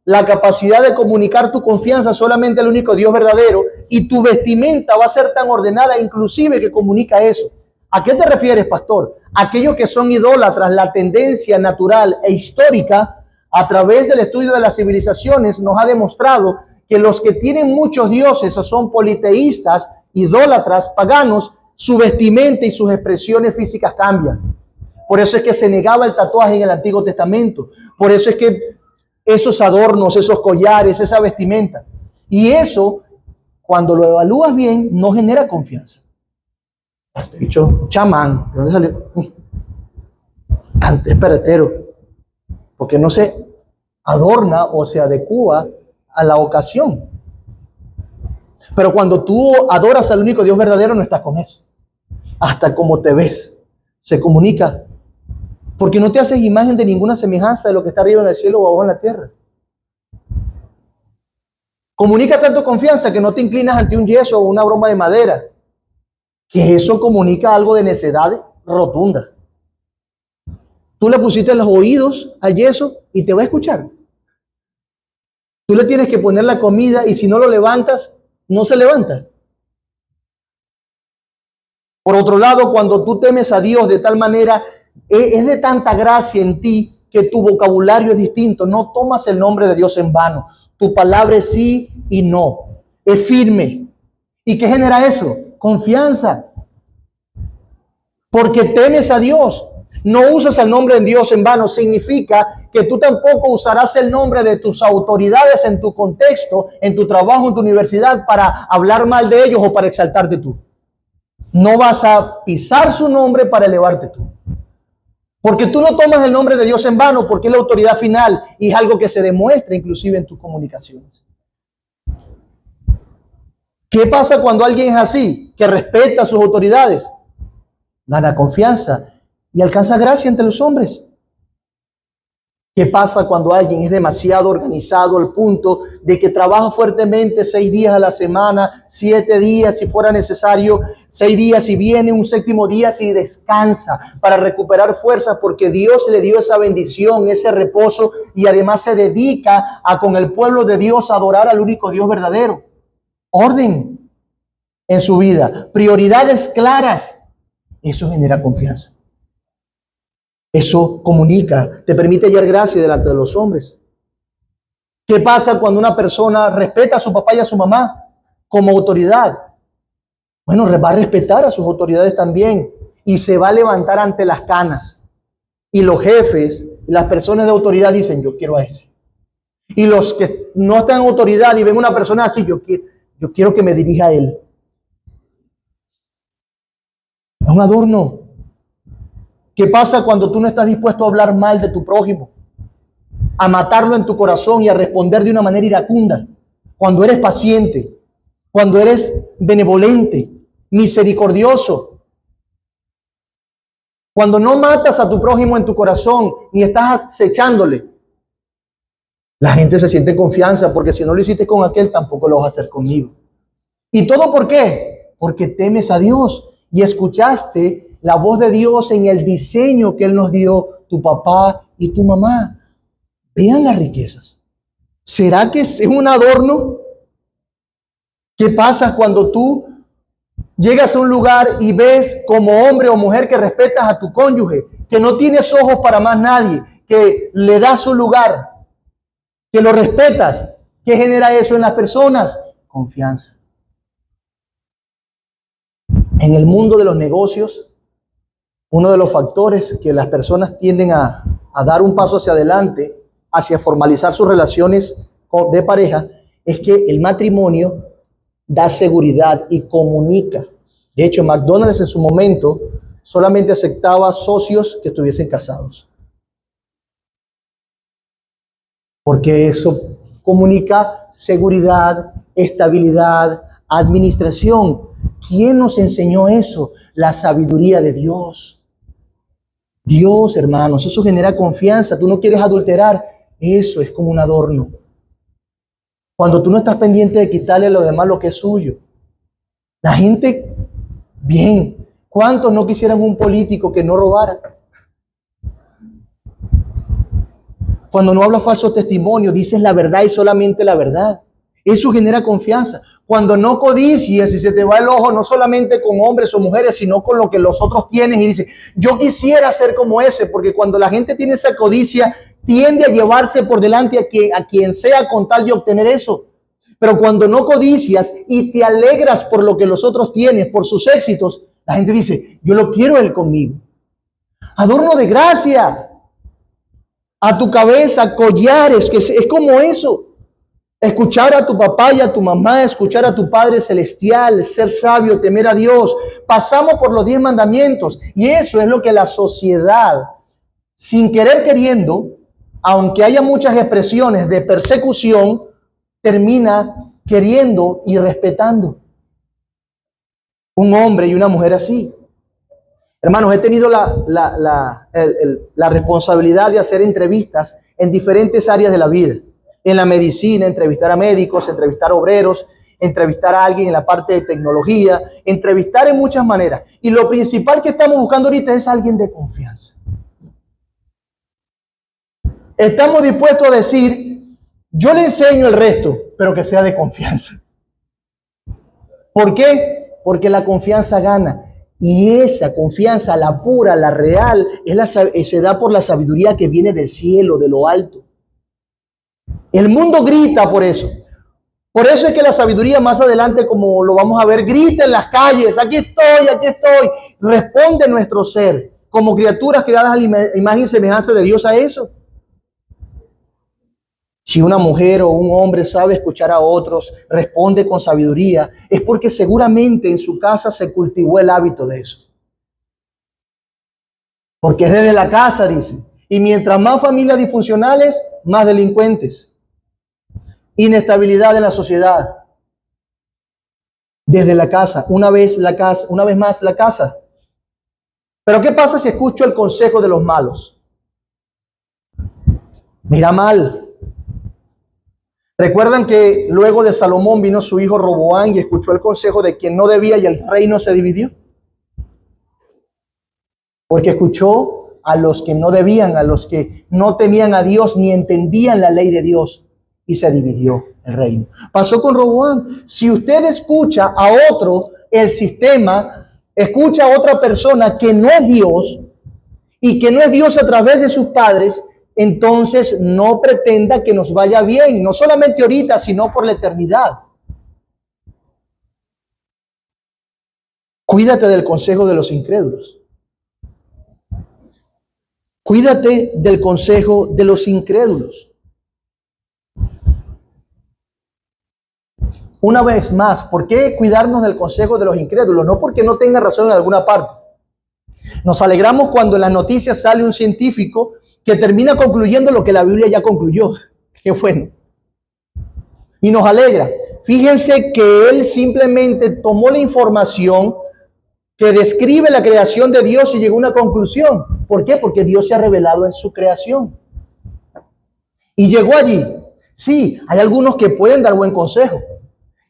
la capacidad de comunicar tu confianza solamente al único Dios verdadero y tu vestimenta va a ser tan ordenada inclusive que comunica eso. ¿A qué te refieres, pastor? Aquellos que son idólatras, la tendencia natural e histórica a través del estudio de las civilizaciones nos ha demostrado que los que tienen muchos dioses o son politeístas, idólatras, paganos, su vestimenta y sus expresiones físicas cambian. Por eso es que se negaba el tatuaje en el Antiguo Testamento. Por eso es que esos adornos, esos collares, esa vestimenta. Y eso, cuando lo evalúas bien, no genera confianza. Este dicho chamán, ¿de dónde salió? Antes peretero. Porque no se adorna o se adecua a la ocasión. Pero cuando tú adoras al único Dios verdadero, no estás con eso. Hasta como te ves, se comunica. Porque no te haces imagen de ninguna semejanza de lo que está arriba en el cielo o abajo en la tierra. Comunica tanto confianza que no te inclinas ante un yeso o una broma de madera. Que eso comunica algo de necedad rotunda. Tú le pusiste los oídos al yeso y te va a escuchar. Tú le tienes que poner la comida y si no lo levantas, no se levanta. Por otro lado, cuando tú temes a Dios de tal manera, es de tanta gracia en ti que tu vocabulario es distinto. No tomas el nombre de Dios en vano. Tu palabra es sí y no. Es firme. ¿Y qué genera eso? Confianza. Porque temes a Dios. No usas el nombre de Dios en vano. Significa que tú tampoco usarás el nombre de tus autoridades en tu contexto, en tu trabajo, en tu universidad, para hablar mal de ellos o para exaltarte tú. No vas a pisar su nombre para elevarte tú. Porque tú no tomas el nombre de Dios en vano, porque es la autoridad final y es algo que se demuestra inclusive en tus comunicaciones. ¿Qué pasa cuando alguien es así, que respeta a sus autoridades? Gana confianza y alcanza gracia entre los hombres. ¿Qué pasa cuando alguien es demasiado organizado al punto de que trabaja fuertemente 6 días a la semana, 7 días si fuera necesario, 6 días y viene un séptimo día y descansa para recuperar fuerzas porque Dios le dio esa bendición, ese reposo y además se dedica a con el pueblo de Dios a adorar al único Dios verdadero? Orden en su vida, prioridades claras. Eso genera confianza. Eso comunica, te permite hallar gracia delante de los hombres. ¿Qué pasa cuando una persona respeta a su papá y a su mamá como autoridad? Bueno, va a respetar a sus autoridades también y se va a levantar ante las canas. Y los jefes, las personas de autoridad dicen, yo quiero a ese. Y los que no están en autoridad y ven una persona así, yo quiero que me dirija a él. Es un adorno. ¿Qué pasa cuando tú no estás dispuesto a hablar mal de tu prójimo? A matarlo en tu corazón y a responder de una manera iracunda. Cuando eres paciente, cuando eres benevolente, misericordioso. Cuando no matas a tu prójimo en tu corazón ni estás acechándole. La gente se siente en confianza porque si no lo hiciste con aquel, tampoco lo vas a hacer conmigo. ¿Y todo por qué? Porque temes a Dios y escuchaste la voz de Dios en el diseño que Él nos dio, tu papá y tu mamá. Vean las riquezas. ¿Será que es un adorno? ¿Qué pasa cuando tú llegas a un lugar y ves como hombre o mujer que respetas a tu cónyuge, que no tienes ojos para más nadie, que le das su lugar, que lo respetas? ¿Qué genera eso en las personas? Confianza. En el mundo de los negocios, uno de los factores que las personas tienden a dar un paso hacia adelante, hacia formalizar sus relaciones de pareja, es que el matrimonio da seguridad y comunica. De hecho, McDonald's en su momento solamente aceptaba socios que estuviesen casados. Porque eso comunica seguridad, estabilidad, administración. ¿Quién nos enseñó eso? La sabiduría de Dios. Dios, hermanos, eso genera confianza. Tú no quieres adulterar. Eso es como un adorno. Cuando tú no estás pendiente de quitarle a los demás lo que es suyo. La gente, bien, ¿cuántos no quisieran un político que no robara? Cuando no hablas falso testimonio, dices la verdad y solamente la verdad. Eso genera confianza. Cuando no codicias y se te va el ojo no solamente con hombres o mujeres, sino con lo que los otros tienen y dices, yo quisiera ser como ese, porque cuando la gente tiene esa codicia, tiende a llevarse por delante a quien sea con tal de obtener eso. Pero cuando no codicias y te alegras por lo que los otros tienen, por sus éxitos, la gente dice, yo lo quiero él conmigo. Adorno de gracia. A tu cabeza, collares, que es como eso. Escuchar a tu papá y a tu mamá, escuchar a tu Padre Celestial, ser sabio, temer a Dios. Pasamos por los 10 mandamientos y eso es lo que la sociedad, sin querer queriendo, aunque haya muchas expresiones de persecución, termina queriendo y respetando. Un hombre y una mujer así. Hermanos, he tenido la responsabilidad de hacer entrevistas en diferentes áreas de la vida. En la medicina, entrevistar a médicos, entrevistar a obreros, entrevistar a alguien en la parte de tecnología, entrevistar en muchas maneras. Y lo principal que estamos buscando ahorita es alguien de confianza. Estamos dispuestos a decir, yo le enseño el resto, pero que sea de confianza. ¿Por qué? Porque la confianza gana. Y esa confianza, la pura, la real, se da por la sabiduría que viene del cielo, de lo alto. El mundo grita por eso. Por eso es que la sabiduría más adelante, como lo vamos a ver, grita en las calles, aquí estoy, aquí estoy. Responde nuestro ser, como criaturas creadas a la imagen y semejanza de Dios, a eso. Si una mujer o un hombre sabe escuchar a otros, responde con sabiduría, es porque seguramente en su casa se cultivó el hábito de eso. Porque es desde la casa, dice. Y mientras más familias disfuncionales, más delincuentes. Inestabilidad en la sociedad. Desde la casa, una vez más la casa. Pero ¿qué pasa si escucho el consejo de los malos? Mira mal. ¿Recuerdan que luego de Salomón vino su hijo Roboán y escuchó el consejo de quien no debía y el reino se dividió? Porque escuchó a los que no debían, a los que no temían a Dios ni entendían la ley de Dios, y se dividió el reino. Pasó con Roboán. Si usted escucha a otro, el sistema, escucha a otra persona que no es Dios y que no es Dios a través de sus padres, entonces no pretenda que nos vaya bien, no solamente ahorita, sino por la eternidad. Cuídate del consejo de los incrédulos. Cuídate del consejo de los incrédulos. Una vez más, ¿por qué cuidarnos del consejo de los incrédulos? No porque no tenga razón en alguna parte. Nos alegramos cuando en las noticias sale un científico que termina concluyendo lo que la Biblia ya concluyó. Qué bueno. Y nos alegra. Fíjense que él simplemente tomó la información que describe la creación de Dios y llegó a una conclusión. ¿Por qué? Porque Dios se ha revelado en su creación. Y llegó allí. Sí, hay algunos que pueden dar buen consejo.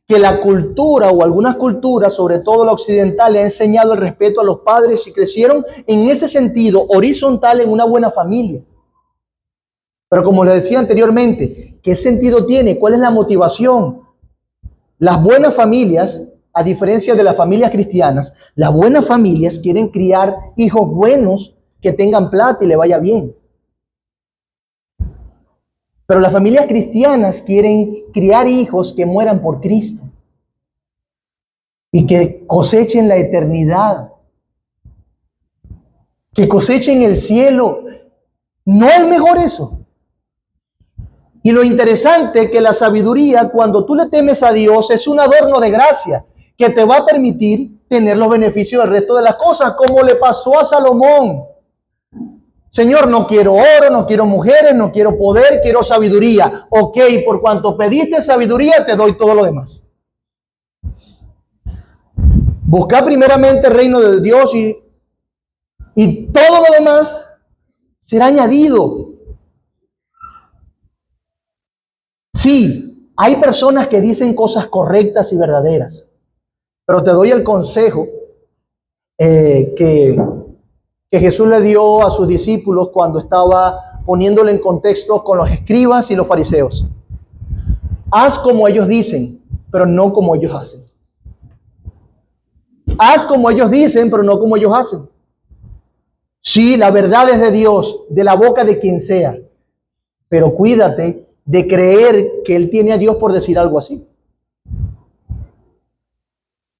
Que la cultura o algunas culturas, sobre todo la occidental, le ha enseñado el respeto a los padres y crecieron en ese sentido horizontal en una buena familia. Pero como les decía anteriormente, ¿qué sentido tiene? ¿Cuál es la motivación? Las buenas familias, a diferencia de las familias cristianas, las buenas familias quieren criar hijos buenos que tengan plata y le vaya bien. Pero las familias cristianas quieren criar hijos que mueran por Cristo y que cosechen la eternidad, que cosechen el cielo. ¿No es mejor eso? Y lo interesante es que la sabiduría, cuando tú le temes a Dios, es un adorno de gracia que te va a permitir tener los beneficios del resto de las cosas, como le pasó a Salomón. Señor, no quiero oro, no quiero mujeres, no quiero poder, quiero sabiduría. Ok, por cuanto pediste sabiduría, te doy todo lo demás. Busca primeramente el reino de Dios y todo lo demás será añadido. Sí, hay personas que dicen cosas correctas y verdaderas, pero te doy el consejo que Jesús le dio a sus discípulos cuando estaba poniéndole en contexto con los escribas y los fariseos. Haz como ellos dicen, pero no como ellos hacen. Haz como ellos dicen, pero no como ellos hacen. Sí, la verdad es de Dios, de la boca de quien sea, pero cuídate de creer que Él tiene a Dios por decir algo así.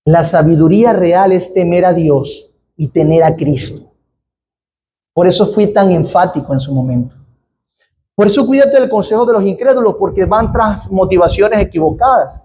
La sabiduría real es temer a Dios y tener a Cristo. Por eso fui tan enfático en su momento. Por eso cuídate del consejo de los incrédulos, porque van tras motivaciones equivocadas.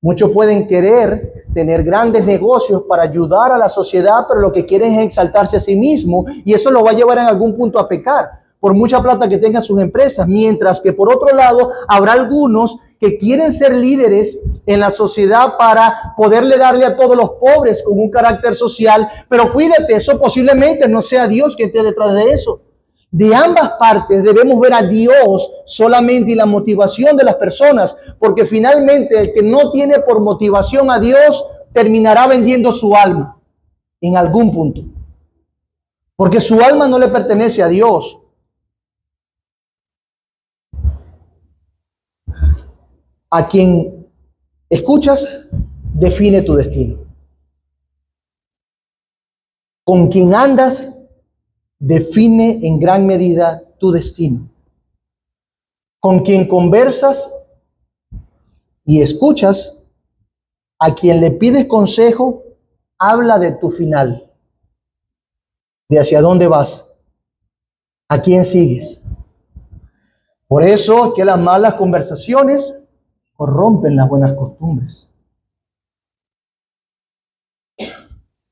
Muchos pueden querer tener grandes negocios para ayudar a la sociedad, pero lo que quieren es exaltarse a sí mismo y eso lo va a llevar en algún punto a pecar, por mucha plata que tengan sus empresas. Mientras que por otro lado, habrá algunos que quieren ser líderes en la sociedad para poderle darle a todos los pobres con un carácter social, pero cuídate, eso posiblemente no sea Dios que esté detrás de eso. De ambas partes debemos ver a Dios solamente y la motivación de las personas, porque finalmente el que no tiene por motivación a Dios terminará vendiendo su alma en algún punto, porque su alma no le pertenece a Dios. A quien escuchas define tu destino. Con quien andas define en gran medida tu destino. Con quien conversas y escuchas, a quien le pides consejo, habla de tu final, de hacia dónde vas, a quién sigues. Por eso es que las malas conversaciones corrompen las buenas costumbres.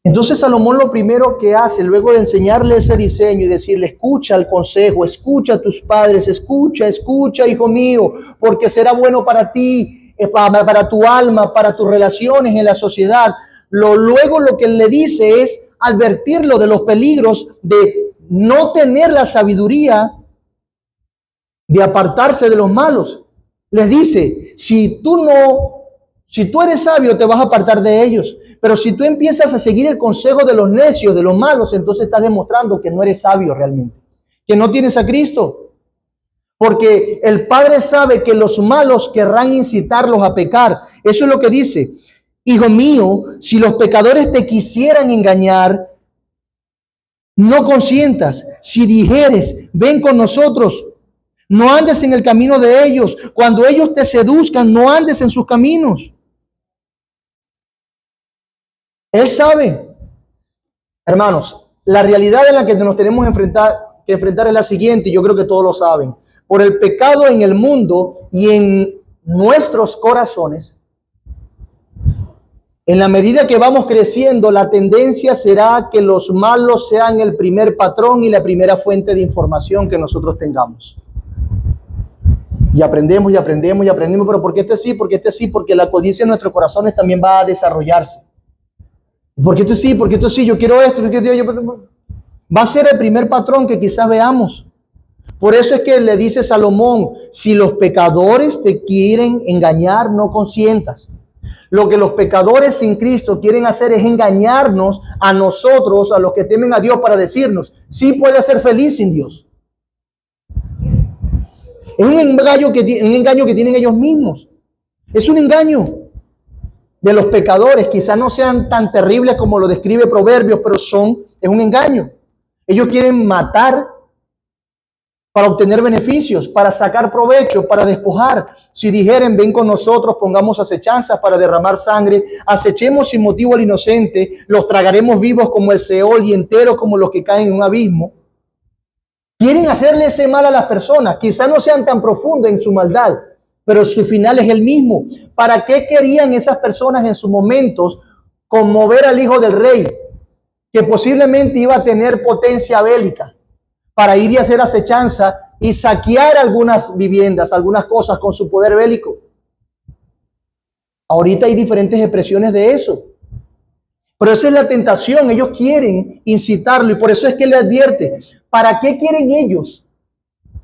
Entonces Salomón lo primero que hace, luego de enseñarle ese diseño y decirle, escucha el consejo, escucha a tus padres, escucha, hijo mío, porque será bueno para ti, para tu alma, para tus relaciones en la sociedad. Luego lo que le dice es advertirlo de los peligros de no tener la sabiduría de apartarse de los malos. Les dice, si tú eres sabio, te vas a apartar de ellos. Pero si tú empiezas a seguir el consejo de los necios, de los malos, entonces estás demostrando que no eres sabio realmente, que no tienes a Cristo. Porque el Padre sabe que los malos querrán incitarlos a pecar. Eso es lo que dice. Hijo mío, si los pecadores te quisieran engañar, no consientas. Si dijeres, ven con nosotros, no andes en el camino de ellos. Cuando ellos te seduzcan, no andes en sus caminos. Él sabe. Hermanos, la realidad en la que nos tenemos que enfrentar es la siguiente, y yo creo que todos lo saben. Por el pecado en el mundo y en nuestros corazones, en la medida que vamos creciendo, la tendencia será que los malos sean el primer patrón y la primera fuente de información que nosotros tengamos. Y aprendemos, pero ¿por qué este sí? ¿Por qué este sí? Porque la codicia en nuestros corazones también va a desarrollarse. ¿Por qué este sí? ¿Por qué este sí? Yo quiero esto. Va a ser el primer patrón que quizás veamos. Por eso es que le dice Salomón, si los pecadores te quieren engañar, no consientas. Lo que los pecadores sin Cristo quieren hacer es engañarnos a nosotros, a los que temen a Dios, para decirnos, sí puedes ser feliz sin Dios. Es un engaño que tienen ellos mismos. Es un engaño de los pecadores. Quizás no sean tan terribles como lo describe Proverbios, pero es un engaño. Ellos quieren matar para obtener beneficios, para sacar provecho, para despojar. Si dijeren, ven con nosotros, pongamos acechanzas para derramar sangre, acechemos sin motivo al inocente, los tragaremos vivos como el Seol y enteros como los que caen en un abismo. Quieren hacerle ese mal a las personas. Quizás no sean tan profundas en su maldad, pero su final es el mismo. ¿Para qué querían esas personas en sus momentos conmover al hijo del rey, que posiblemente iba a tener potencia bélica, para ir y hacer acechanza y saquear algunas viviendas, algunas cosas con su poder bélico? Ahorita hay diferentes expresiones de eso. Pero esa es la tentación. Ellos quieren incitarlo y por eso es que le advierte. ¿Para qué quieren ellos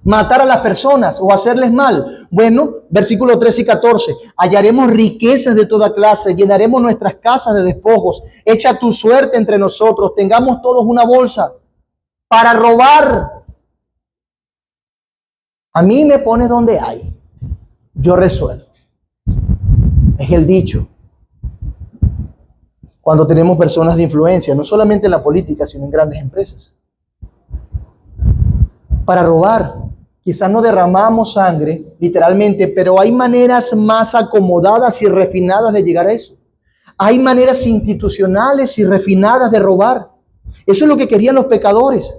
matar a las personas o hacerles mal? Bueno, versículos 13 y 14. Hallaremos riquezas de toda clase, llenaremos nuestras casas de despojos. Echa tu suerte entre nosotros, tengamos todos una bolsa para robar. A mí me pone donde hay, yo resuelvo. Es el dicho. Cuando tenemos personas de influencia, no solamente en la política, sino en grandes empresas. Para robar. Quizás no derramamos sangre, literalmente, pero hay maneras más acomodadas y refinadas de llegar a eso. Hay maneras institucionales y refinadas de robar. Eso es lo que querían los pecadores.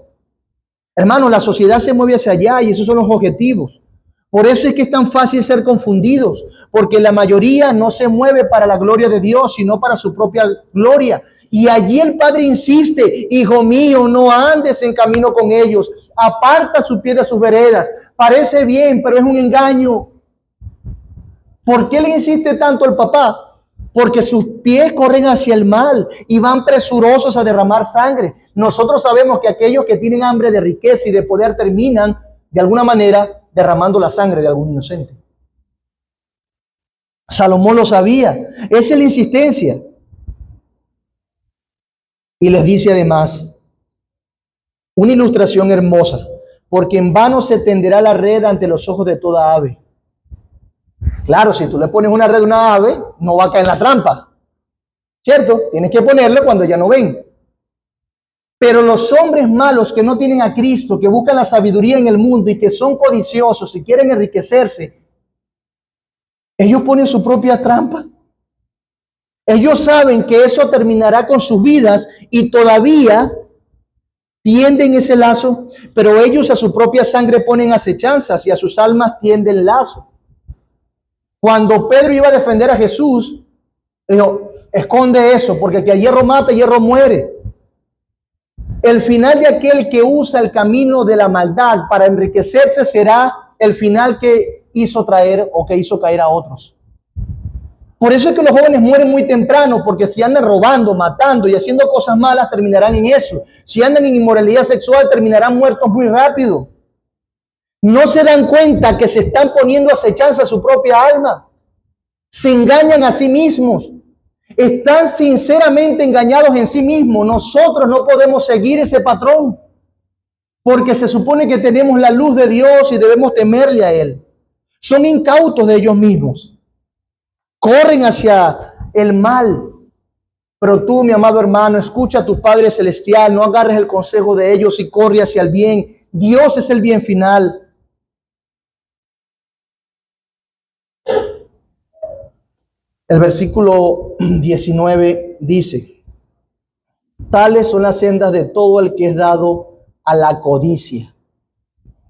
Hermanos, la sociedad se mueve hacia allá y esos son los objetivos. Por eso es que es tan fácil ser confundidos, porque la mayoría no se mueve para la gloria de Dios, sino para su propia gloria. Y allí el Padre insiste, hijo mío, no andes en camino con ellos, aparta su pie de sus veredas. Parece bien, pero es un engaño. ¿Por qué le insiste tanto el papá? Porque sus pies corren hacia el mal y van presurosos a derramar sangre. Nosotros sabemos que aquellos que tienen hambre de riqueza y de poder terminan, de alguna manera, derramando la sangre de algún inocente. Salomón lo sabía. Esa es la insistencia. Y les dice además, una ilustración hermosa, porque en vano se tenderá la red ante los ojos de toda ave. Claro, si tú le pones una red a una ave, no va a caer en la trampa, ¿cierto? Tienes que ponerlo cuando ya no ven. Pero los hombres malos que no tienen a Cristo, que buscan la sabiduría en el mundo y que son codiciosos y quieren enriquecerse, ellos ponen su propia trampa. Ellos saben que eso terminará con sus vidas y todavía tienden ese lazo, pero ellos a su propia sangre ponen acechanzas y a sus almas tienden lazo. Cuando Pedro iba a defender a Jesús, dijo, esconde eso, porque que a hierro mata, hierro muere. El final de aquel que usa el camino de la maldad para enriquecerse será el final que hizo traer o que hizo caer a otros. Por eso es que los jóvenes mueren muy temprano, porque si andan robando, matando y haciendo cosas malas, terminarán en eso. Si andan en inmoralidad sexual, terminarán muertos muy rápido. No se dan cuenta que se están poniendo acechanza a su propia alma. Se engañan a sí mismos. Están sinceramente engañados en sí mismos. Nosotros no podemos seguir ese patrón, porque se supone que tenemos la luz de Dios y debemos temerle a Él. Son incautos de ellos mismos. Corren hacia el mal. Pero tú, mi amado hermano, escucha a tu Padre Celestial. No agarres el consejo de ellos y corre hacia el bien. Dios es el bien final. El versículo 19 dice: tales son las sendas de todo el que es dado a la codicia.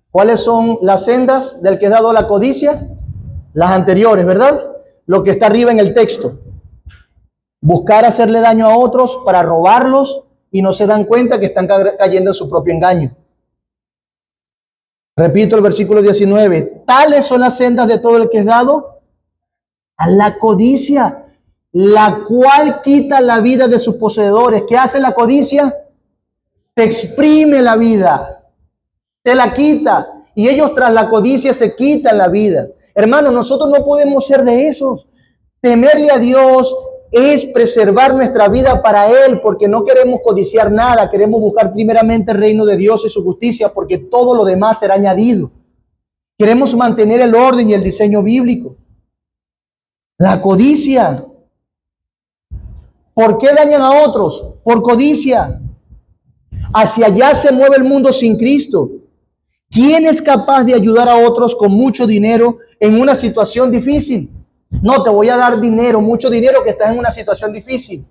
¿Cuáles son las sendas del que es dado a la codicia? Las anteriores, ¿verdad? Lo que está arriba en el texto. Buscar hacerle daño a otros para robarlos y no se dan cuenta que están cayendo en su propio engaño. Repito el versículo 19. Tales son las sendas de todo el que es dado a la codicia, la cual quita la vida de sus poseedores. ¿Qué hace la codicia? Te exprime la vida, te la quita, y ellos tras la codicia se quitan la vida. Hermanos, nosotros no podemos ser de esos. Temerle a Dios es preservar nuestra vida para Él, porque no queremos codiciar nada, queremos buscar primeramente el reino de Dios y su justicia, porque todo lo demás será añadido. Queremos mantener el orden y el diseño bíblico. La codicia. ¿Por qué dañan a otros? Por codicia. Hacia allá se mueve el mundo sin Cristo. ¿Quién es capaz de ayudar a otros con mucho dinero en una situación difícil? No, te voy a dar dinero, mucho dinero, que estás en una situación difícil.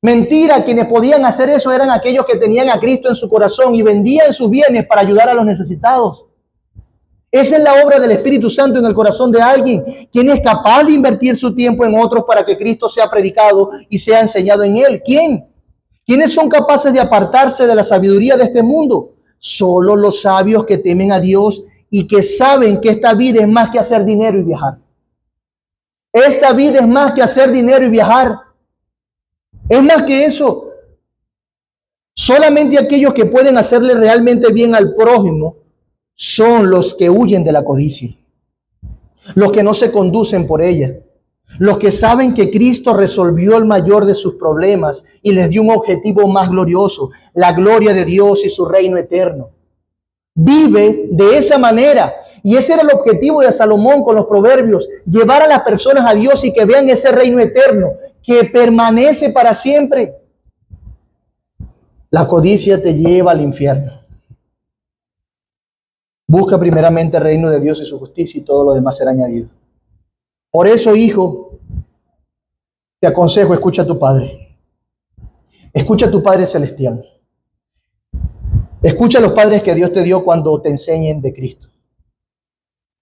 Mentira, quienes podían hacer eso eran aquellos que tenían a Cristo en su corazón y vendían sus bienes para ayudar a los necesitados. Esa es la obra del Espíritu Santo en el corazón de alguien, quien es capaz de invertir su tiempo en otros para que Cristo sea predicado y sea enseñado en él. ¿Quién? ¿Quiénes son capaces de apartarse de la sabiduría de este mundo? Solo los sabios que temen a Dios y que saben que esta vida es más que hacer dinero y viajar. Esta vida es más que hacer dinero y viajar. Es más que eso. Solamente aquellos que pueden hacerle realmente bien al prójimo son los que huyen de la codicia, los que no se conducen por ella, los que saben que Cristo resolvió el mayor de sus problemas y les dio un objetivo más glorioso, la gloria de Dios y su reino eterno. Vive de esa manera, y ese era el objetivo de Salomón con los proverbios: llevar a las personas a Dios y que vean ese reino eterno que permanece para siempre. La codicia te lleva al infierno. Busca primeramente el reino de Dios y su justicia, y todo lo demás será añadido. Por eso, hijo, te aconsejo, escucha a tu Padre. Escucha a tu Padre Celestial. Escucha a los padres que Dios te dio cuando te enseñen de Cristo.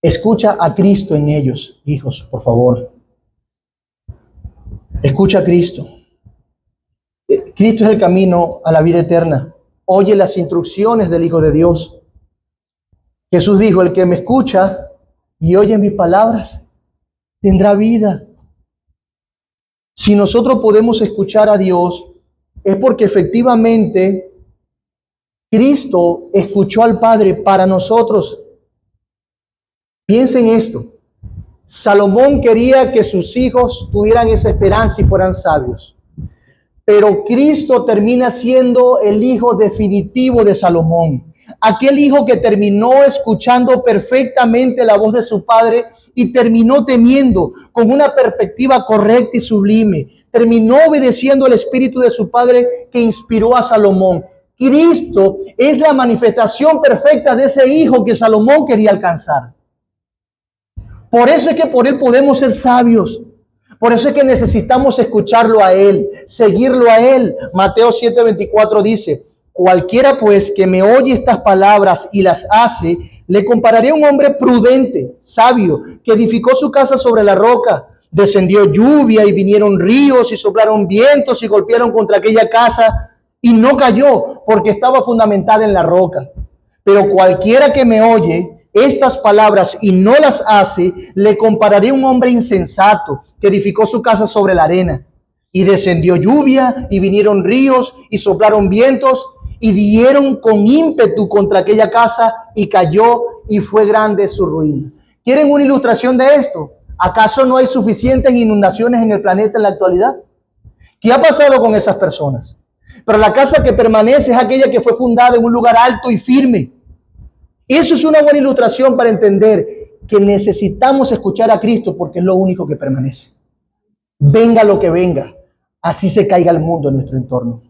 Escucha a Cristo en ellos, hijos, por favor. Escucha a Cristo. Cristo es el camino a la vida eterna. Oye las instrucciones del Hijo de Dios. Jesús dijo: el que me escucha y oye mis palabras tendrá vida. Si nosotros podemos escuchar a Dios, es porque efectivamente Cristo escuchó al Padre para nosotros. Piensen esto. Salomón quería que sus hijos tuvieran esa esperanza y fueran sabios. Pero Cristo termina siendo el hijo definitivo de Salomón. Aquel hijo que terminó escuchando perfectamente la voz de su padre y terminó temiendo con una perspectiva correcta y sublime. Terminó obedeciendo al espíritu de su padre que inspiró a Salomón. Cristo es la manifestación perfecta de ese hijo que Salomón quería alcanzar. Por eso es que por él podemos ser sabios. Por eso es que necesitamos escucharlo a él, seguirlo a él. Mateo 7:24 dice: cualquiera pues que me oye estas palabras y las hace, le compararé a un hombre prudente, sabio, que edificó su casa sobre la roca. Descendió lluvia y vinieron ríos y soplaron vientos y golpearon contra aquella casa y no cayó, porque estaba fundamentada en la roca. Pero cualquiera que me oye estas palabras y no las hace, le compararé a un hombre insensato que edificó su casa sobre la arena. Y descendió lluvia y vinieron ríos y soplaron vientos y dieron con ímpetu contra aquella casa y cayó, y fue grande su ruina. ¿Quieren una ilustración de esto? ¿Acaso no hay suficientes inundaciones en el planeta en la actualidad? ¿Qué ha pasado con esas personas? Pero la casa que permanece es aquella que fue fundada en un lugar alto y firme. Eso es una buena ilustración para entender que necesitamos escuchar a Cristo porque es lo único que permanece. Venga lo que venga, así se caiga el mundo en nuestro entorno.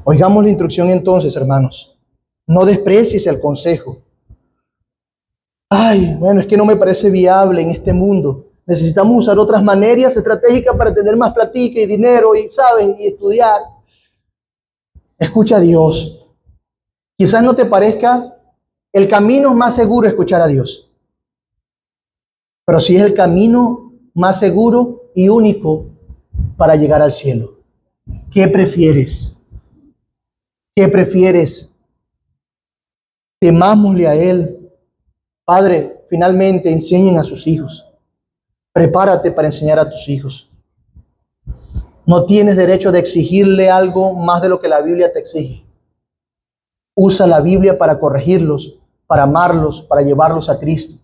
Oigamos la instrucción entonces, hermanos. No desprecies el consejo. Ay, bueno, es que no me parece viable en este mundo. Necesitamos usar otras maneras estratégicas para tener más platica y dinero y, ¿sabes? Y estudiar. Escucha a Dios. Quizás no te parezca el camino más seguro escuchar a Dios. Pero sí es el camino más seguro y único para llegar al cielo. ¿Qué prefieres? ¿Qué prefieres? Temámosle a Él. Padre, finalmente enseñen a sus hijos. Prepárate para enseñar a tus hijos. No tienes derecho de exigirle algo más de lo que la Biblia te exige. Usa la Biblia para corregirlos, para amarlos, para llevarlos a Cristo.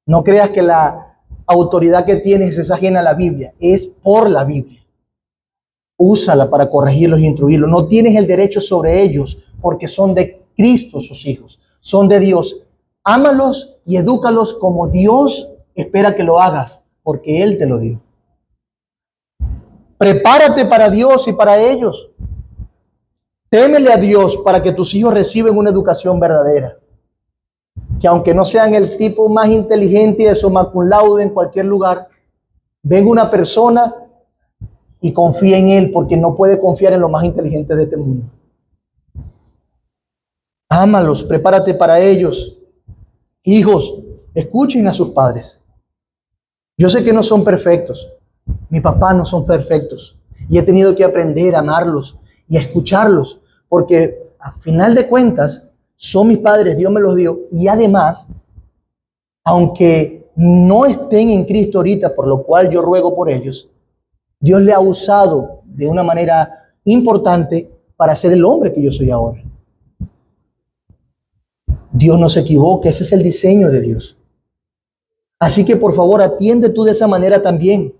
No creas que la autoridad que tienes es ajena a la Biblia. Es por la Biblia. Úsala para corregirlos y instruirlos. No tienes el derecho sobre ellos porque son de Cristo sus hijos. Son de Dios. Ámalos y edúcalos como Dios espera que lo hagas, porque Él te lo dio. Prepárate para Dios y para ellos. Témele a Dios para que tus hijos reciban una educación verdadera. Que aunque no sean el tipo más inteligente y de summa cum laude en cualquier lugar, venga una persona y confía en Él, porque no puede confiar en lo más inteligente de este mundo. Ámalos, prepárate para ellos. Hijos, escuchen a sus padres. Yo sé que no son perfectos. Mi papá no son perfectos. Y he tenido que aprender a amarlos y a escucharlos. Porque a final de cuentas, son mis padres, Dios me los dio. Y además, aunque no estén en Cristo ahorita, por lo cual yo ruego por ellos, Dios le ha usado de una manera importante para ser el hombre que yo soy ahora. Dios no se equivoca, ese es el diseño de Dios. Así que por favor atiende tú de esa manera también.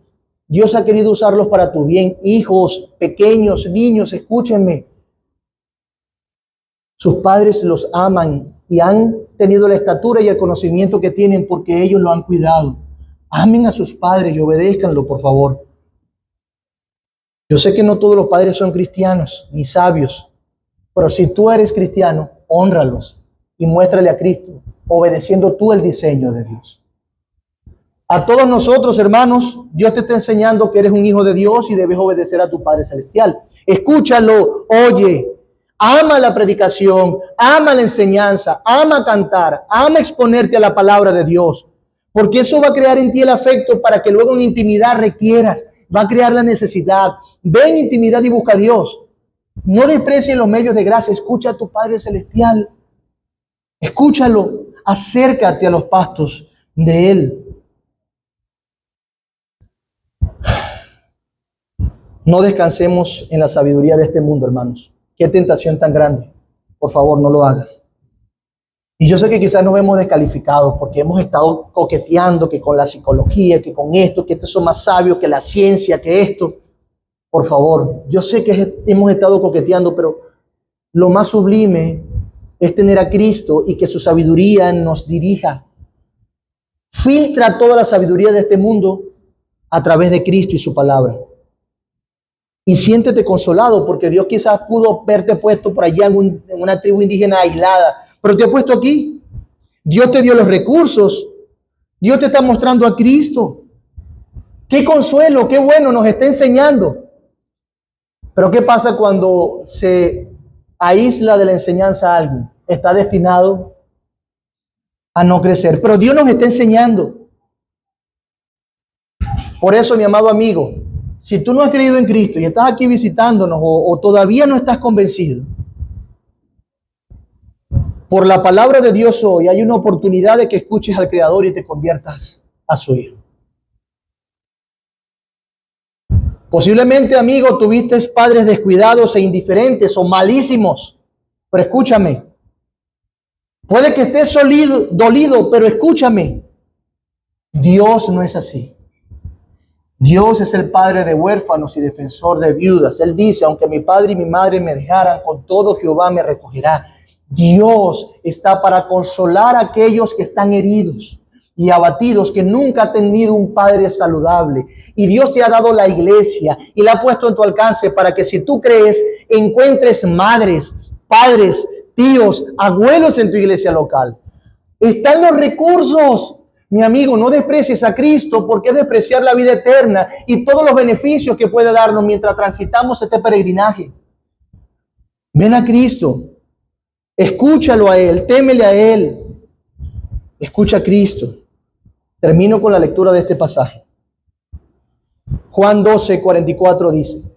Dios ha querido usarlos para tu bien. Hijos, pequeños, niños, escúchenme. Sus padres los aman y han tenido la estatura y el conocimiento que tienen porque ellos lo han cuidado. Amen a sus padres y obedézcanlo, por favor. Yo sé que no todos los padres son cristianos ni sabios, pero si tú eres cristiano, hónralos y muéstrale a Cristo, obedeciendo tú el diseño de Dios. A todos nosotros, hermanos, Dios te está enseñando que eres un hijo de Dios y debes obedecer a tu Padre Celestial. Escúchalo, oye, ama la predicación, ama la enseñanza, ama cantar, ama exponerte a la palabra de Dios, porque eso va a crear en ti el afecto para que luego en intimidad requieras, va a crear la necesidad. Ve en intimidad y busca a Dios. No desprecies los medios de gracia, escucha a tu Padre Celestial. Escúchalo, acércate a los pastos de Él. No descansemos en la sabiduría de este mundo, hermanos. Qué tentación tan grande. Por favor, no lo hagas. Y yo sé que quizás nos hemos descalificado porque hemos estado coqueteando que con la psicología, que con esto, que estos son más sabios que la ciencia, que esto. Por favor, yo sé que hemos estado coqueteando, pero lo más sublime es tener a Cristo y que su sabiduría nos dirija. Filtra toda la sabiduría de este mundo a través de Cristo y su palabra. Y siéntete consolado porque Dios quizás pudo verte puesto por allá en una tribu indígena aislada, pero te ha puesto aquí. Dios te dio los recursos. Dios te está mostrando a Cristo. Qué consuelo, qué bueno nos está enseñando. Pero ¿qué pasa cuando se aísla de la enseñanza a alguien? Está destinado a no crecer. Pero Dios nos está enseñando. Por eso, mi amado amigo, si tú no has creído en Cristo y estás aquí visitándonos o todavía no estás convencido, por la palabra de Dios hoy hay una oportunidad de que escuches al Creador y te conviertas a su hijo. Posiblemente, amigo, tuviste padres descuidados e indiferentes o malísimos, pero escúchame, Puede que estés dolido, pero escúchame. Dios no es así. Dios es el padre de huérfanos y defensor de viudas. Él dice, aunque mi padre y mi madre me dejaran, con todo Jehová me recogerá. Dios está para consolar a aquellos que están heridos y abatidos, que nunca han tenido un padre saludable. Y Dios te ha dado la iglesia y la ha puesto en tu alcance para que, si tú crees, encuentres madres, padres, tíos, abuelos en tu iglesia local. Están los recursos. Mi amigo, no desprecies a Cristo, porque es despreciar la vida eterna y todos los beneficios que puede darnos mientras transitamos este peregrinaje. Ven a Cristo, escúchalo a Él, témele a Él, escucha a Cristo. Termino con la lectura de este pasaje. Juan 12:44 dice: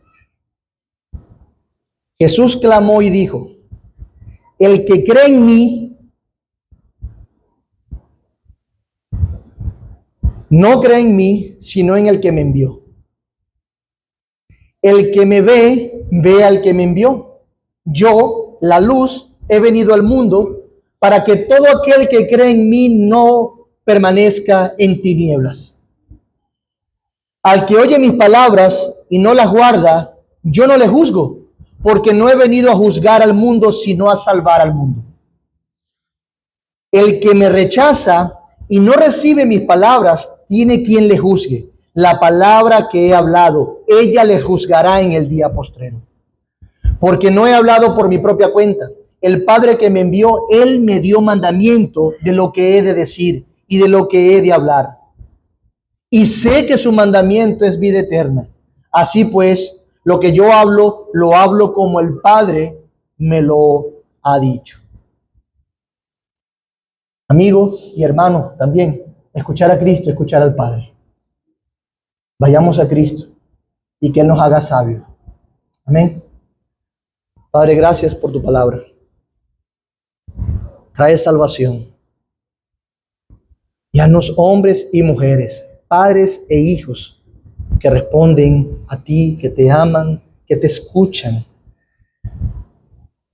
Jesús clamó y dijo: el que cree en mí, no cree en mí, sino en el que me envió. El que me ve, ve al que me envió. Yo, la luz, he venido al mundo para que todo aquel que cree en mí no permanezca en tinieblas. Al que oye mis palabras y no las guarda, yo no le juzgo, porque no he venido a juzgar al mundo, sino a salvar al mundo. El que me rechaza y no recibe mis palabras, tiene quien le juzgue. La palabra que he hablado, ella les juzgará en el día postrero. Porque no he hablado por mi propia cuenta. El Padre que me envió, Él me dio mandamiento de lo que he de decir y de lo que he de hablar. Y sé que su mandamiento es vida eterna. Así pues, lo que yo hablo, lo hablo como el Padre me lo ha dicho. Amigo y hermano, también escuchar a Cristo, escuchar al Padre. Vayamos a Cristo y que Él nos haga sabios. Amén. Padre, gracias por tu palabra. Trae salvación. Y haznos hombres y mujeres, padres e hijos, que responden a ti, que te aman, que te escuchan.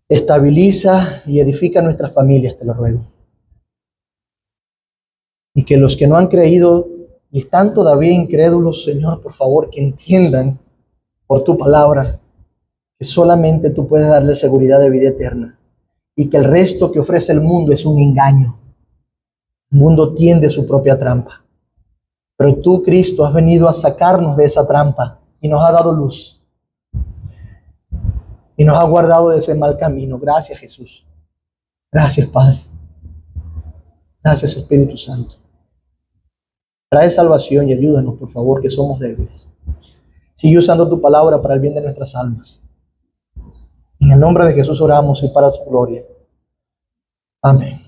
Estabiliza y edifica nuestras familias, te lo ruego. Y que los que no han creído y están todavía incrédulos, Señor, por favor, que entiendan por tu palabra que solamente tú puedes darle seguridad de vida eterna y que el resto que ofrece el mundo es un engaño. El mundo tiende su propia trampa, pero tú, Cristo, has venido a sacarnos de esa trampa y nos has dado luz y nos has guardado de ese mal camino. Gracias, Jesús. Gracias, Padre. Gracias, Espíritu Santo. Trae salvación y ayúdanos, por favor, que somos débiles. Sigue usando tu palabra para el bien de nuestras almas. En el nombre de Jesús oramos y para su gloria. Amén.